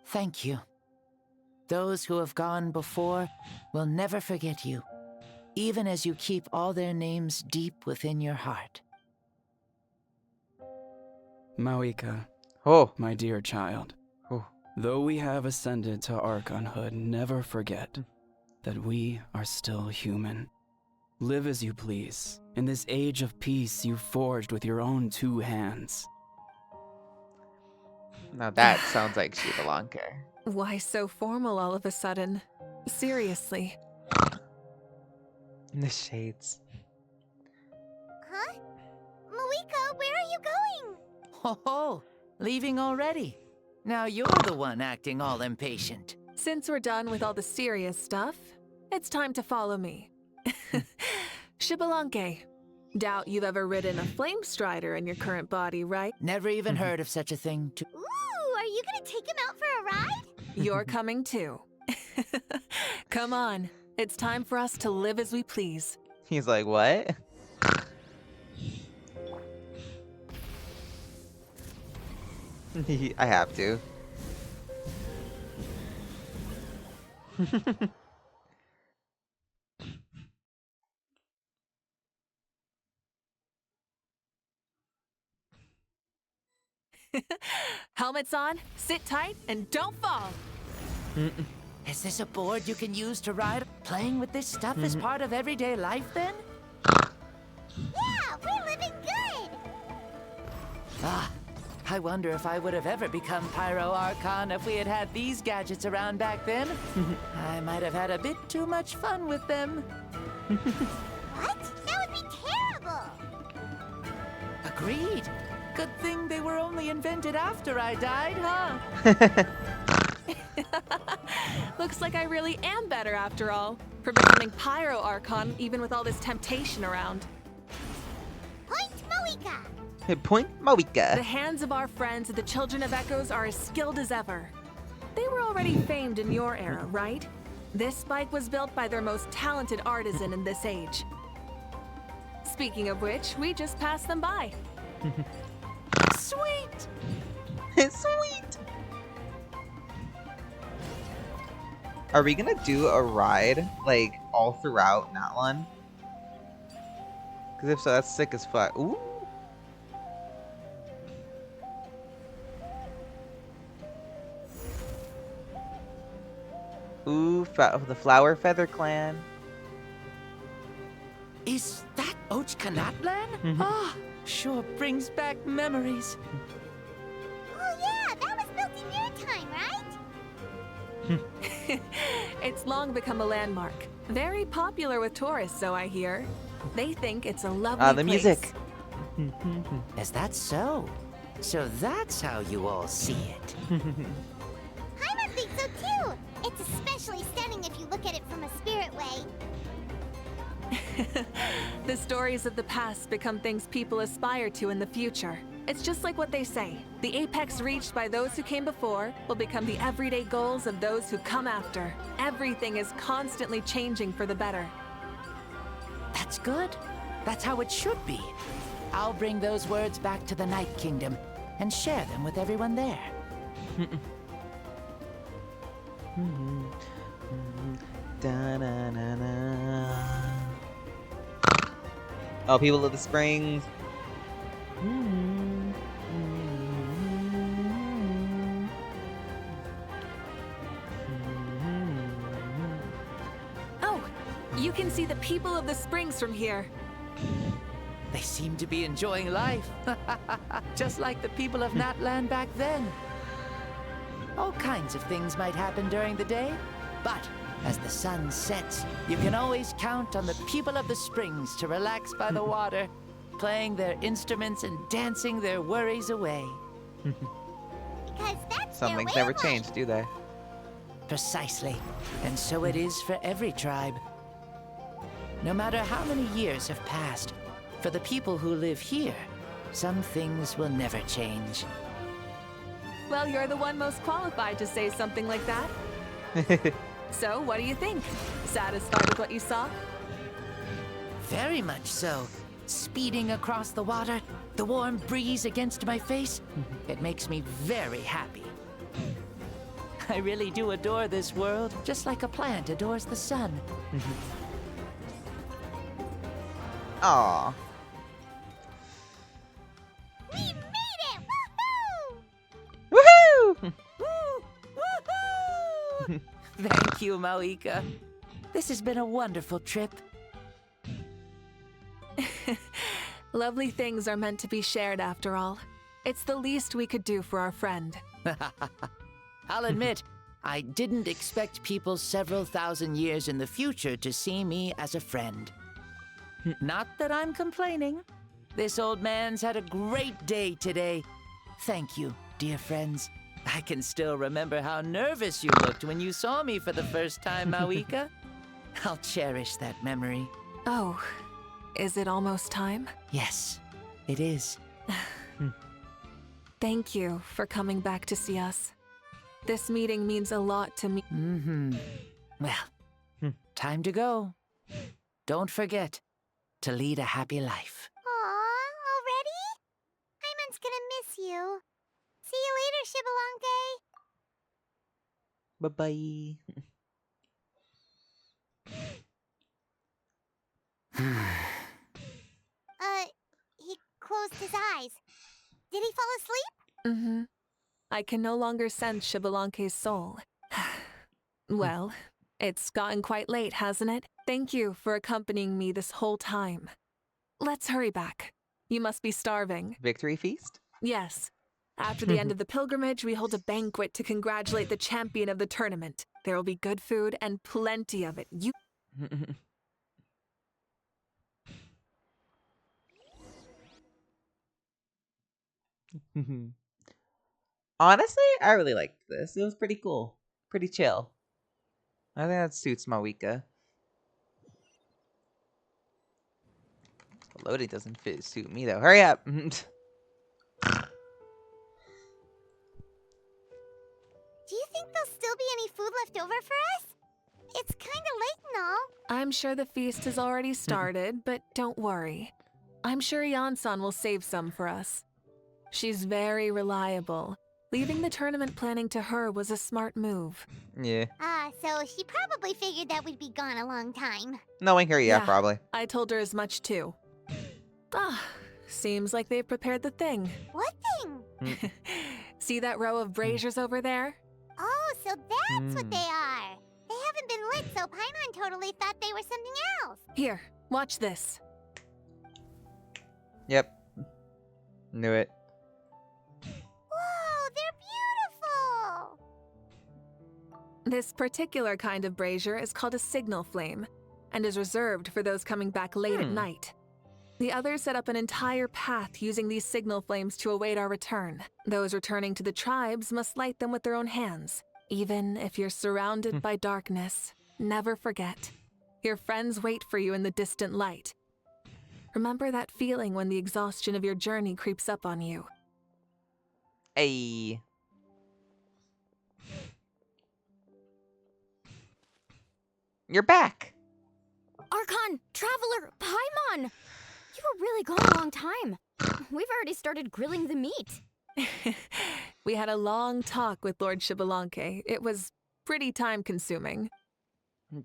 Thank you. Those who have gone before will never forget you, even as you keep all their names deep within your heart. Mavuika, my dear child, though we have ascended to Archonhood, never forget that we are still human. Live as you please, in this age of peace you forged with your own 2 hands. Now that sounds like Shibalanke. Why so formal all of a sudden? Seriously. In the shades. Huh? Mavuika, where are you going? Ho, leaving already. Now you're the one acting all impatient. Since we're done with all the serious stuff, it's time to follow me. Shibalanke, doubt you've ever ridden a flame strider in your current body, right? Never even heard of such a thing. Ooh, are you gonna take him out for a ride? You're coming too. Come on, it's time for us to live as we please. He's like, what? I have to. Helmets on, sit tight, and don't fall. Is this a board you can use to ride? Playing with this stuff is part of everyday life then? Yeah, we're living good! Ah, I wonder if I would have ever become Pyro Archon if we had had these gadgets around back then. I might have had a bit too much fun with them. What? That would be terrible! Agreed. Good thing they were only invented after I died, huh? Looks like I really am better after all, for becoming Pyro Archon even with all this temptation around. Point Mavuika! Point Mavuika. The hands of our friends the Children of Echoes are as skilled as ever. They were already famed in your era, right? This spike was built by their most talented artisan in this age. Speaking of which, we just passed them by. Sweet! Sweet! Are we gonna do a ride, like, all throughout Natlan? Because if so, that's sick as fuck. Ooh! Ooh, the Flower Feather Clan. Is that Ochkanatlan? Ah, sure brings back memories. Oh yeah, that was built in your time, right? It's long become a landmark. Very popular with tourists, so I hear. They think it's a lovely the place. music. Is that so? So that's how you all see it. Paimon thinks so too! It's especially stunning if you look at it from a spirit way. The stories of the past become things people aspire to in the future. It's just like what they say. The apex reached by those who came before will become the everyday goals of those who come after. Everything is constantly changing for the better. That's good. That's how it should be. I'll bring those words back to the Night Kingdom and share them with everyone there. Oh, people of the springs. Oh, you can see the people of the springs from here. They seem to be enjoying life. Just like the people of Natlan back then. All kinds of things might happen during the day, but as the sun sets, you can always count on the people of the springs to relax by the water, playing their instruments and dancing their worries away. Because that's Some their things way never of life. change, do they? Precisely. And so it is for every tribe. No matter how many years have passed, for the people who live here, some things will never change. Well, you're the one most qualified to say something like that. So, what do you think? Satisfied with what you saw? Very much so. Speeding across the water, the warm breeze against my face, it makes me very happy. I really do adore this world, just like a plant adores the sun. Aw. We made it! Woohoo! Woohoo! Thank you, Mavuika. This has been a wonderful trip. Lovely things are meant to be shared after all. It's the least we could do for our friend. I'll admit, I didn't expect people several thousand years in the future to see me as a friend. Not that I'm complaining. This old man's had a great day today. Thank you, dear friends. I can still remember how nervous you looked when you saw me for the first time, Mavuika. I'll cherish that memory. Oh, is it almost time? Yes, it is. Thank you for coming back to see us. This meeting means a lot to me. Well, time to go. Don't forget to lead a happy life. Aw, already? Paimon's gonna miss you. See you later, Shibalonke. Bye-bye. He closed his eyes. Did he fall asleep? Mm-hmm. I can no longer sense Shibalonke's soul. Well, it's gotten quite late, hasn't it? Thank you for accompanying me this whole time. Let's hurry back. You must be starving. Victory feast? Yes. After the end of the pilgrimage, we hold a banquet to congratulate the champion of the tournament. There will be good food and plenty of it. You... Honestly, I really liked this. It was pretty cool. Pretty chill. I think that suits Mavuika. Loading doesn't suit me though. Hurry up! Do you think there'll still be any food left over for us? It's kinda late and all. I'm sure the feast has already started, but don't worry. I'm sure Yansan will save some for us. She's very reliable. Leaving the tournament planning to her was a smart move. Yeah. So she probably figured that we'd be gone a long time. Knowing her, yeah, probably. I told her as much too. Seems like they've prepared the thing. What thing? See that row of braziers over there? Oh, so that's what they are. They haven't been lit, so Paimon totally thought they were something else. Here, watch this. Yep. Knew it. Whoa, they're beautiful! This particular kind of brazier is called a signal flame, and is reserved for those coming back late at night. The others set up an entire path using these signal flames to await our return. Those returning to the tribes must light them with their own hands. Even if you're surrounded by darkness, never forget. Your friends wait for you in the distant light. Remember that feeling when the exhaustion of your journey creeps up on you. Hey. You're back. Archon, Traveler, Paimon! You were really gone a long time. We've already started grilling the meat. We had a long talk with Lord Shibalonke. It was pretty time-consuming.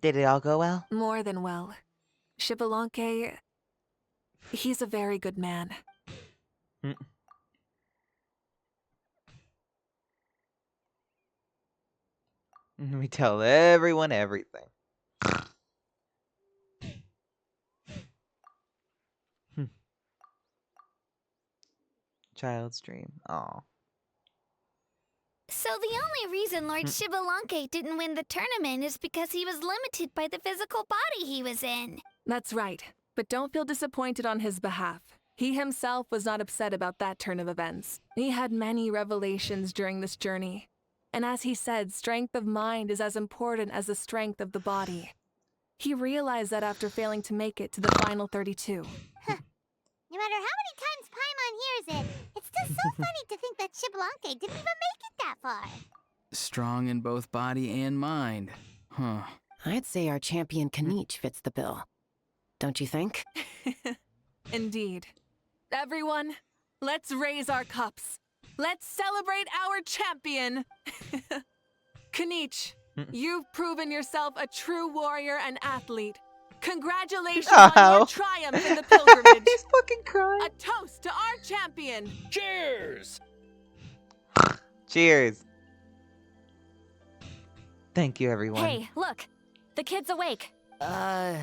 Did it all go well? More than well. Shibalonke, he's a very good man. We tell everyone everything. Child's dream. Aw. So the only reason Lord Shibalonke didn't win the tournament is because he was limited by the physical body he was in. That's right, but don't feel disappointed on his behalf. He himself was not upset about that turn of events. He had many revelations during this journey. And as he said, strength of mind is as important as the strength of the body. He realized that after failing to make it to the final 32. No matter how many times Paimon hears it, it's still so funny to think that Shibalonke didn't even make it that far. Strong in both body and mind. Huh. I'd say our champion Kanich fits the bill. Don't you think? Indeed. Everyone, let's raise our cups. Let's celebrate our champion! Kanich, you've proven yourself a true warrior and athlete. Congratulations Oh. on your triumph in the pilgrimage. He's fucking crying. A toast to our champion. Cheers! Cheers. Thank you, everyone. Hey, look. The kid's awake. Huh?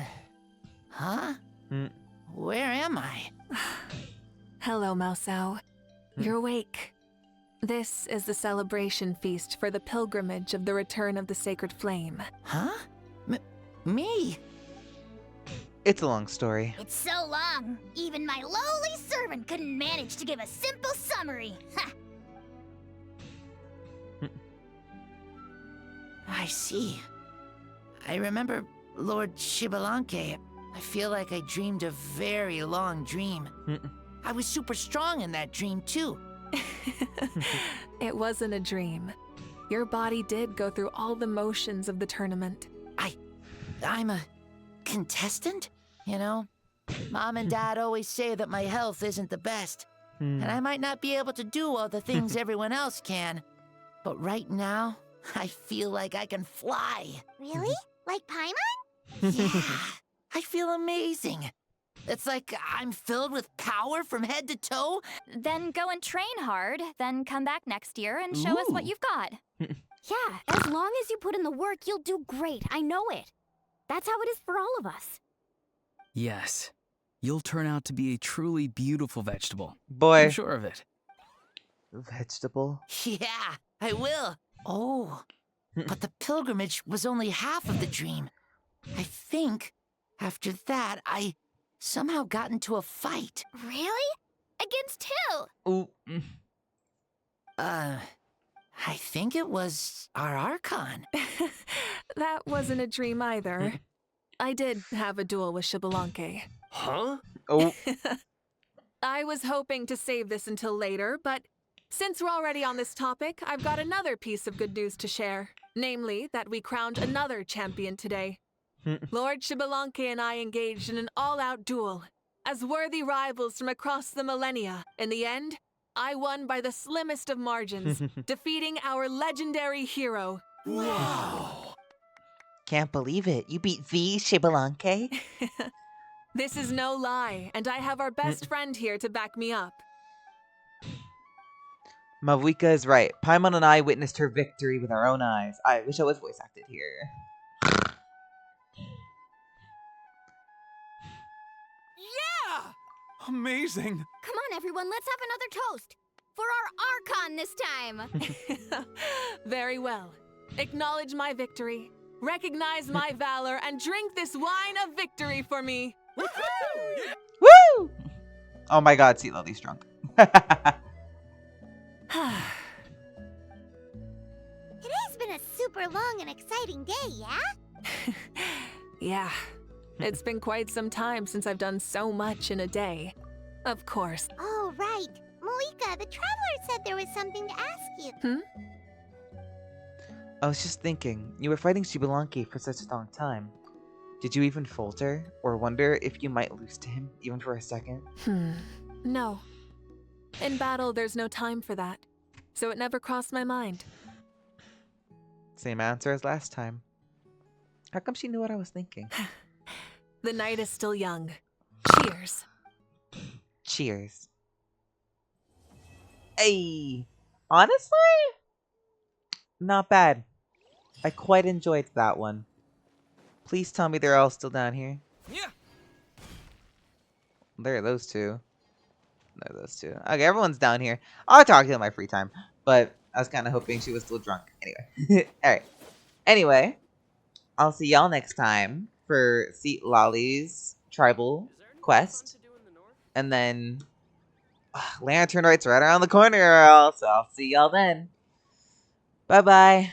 Mm. Where am I? Hello, Mausau. You're awake. This is the celebration feast for the pilgrimage of the return of the sacred flame. Huh? Me? It's a long story. It's so long, even my lowly servant couldn't manage to give a simple summary. Ha! I see. I remember Lord Shibalanke. I feel like I dreamed a very long dream. I was super strong in that dream, too. It wasn't a dream. Your body did go through all the motions of the tournament. I'm a contestant, you know? Mom and Dad always say that my health isn't the best, and I might not be able to do all the things everyone else can. But right now, I feel like I can fly. Really? Like Paimon? Yeah, I feel amazing. It's like I'm filled with power from head to toe. Then go and train hard, then come back next year and show us what you've got. Yeah, as long as you put in the work, you'll do great. I know it. That's how it is for all of us. Yes. You'll turn out to be a truly beautiful vegetable. Boy. I'm sure of it. Vegetable? Yeah, I will. Oh, but the pilgrimage was only half of the dream. I think after that, I somehow got into a fight. Really? Against who? Ooh. I think it was our Archon. That wasn't a dream either. I did have a duel with Shibalanke. Huh? Oh. I was hoping to save this until later, but since we're already on this topic, I've got another piece of good news to share. Namely, that we crowned another champion today. Lord Shibalanke and I engaged in an all-out duel. As worthy rivals from across the millennia, in the end, I won by the slimmest of margins, defeating our legendary hero. Wow! Can't believe it. You beat the Shibalanke? This is no lie, and I have our best friend here to back me up. Mavuika is right. Paimon and I witnessed her victory with our own eyes. I wish I was voice acted here. Yeah! Amazing. Come on, everyone, let's have another toast. For our Archon this time. Very well. Acknowledge my victory, recognize my valor, and drink this wine of victory for me. Woo! Oh my god, see Lily's drunk. Today's been a super long and exciting day, yeah? Yeah. It's been quite some time since I've done so much in a day. Of course. Oh, right. Mavuika, the Traveler said there was something to ask you. I was just thinking, you were fighting Shibalanke for such a long time. Did you even falter, or wonder if you might lose to him, even for a second? No. In battle, there's no time for that. So it never crossed my mind. Same answer as last time. How come she knew what I was thinking? The night is still young. Cheers. Cheers. Hey! Honestly? Not bad. I quite enjoyed that one. Please tell me they're all still down here. Yeah. There are those two. There are those two. Okay, everyone's down here. I'll talk to them in my free time. But I was kind of hoping she was still drunk. Anyway. Alright. Anyway. I'll see y'all next time for Seat Lolly's tribal quest. And then Lantern Right's right around the corner, so I'll see y'all then. Bye-bye.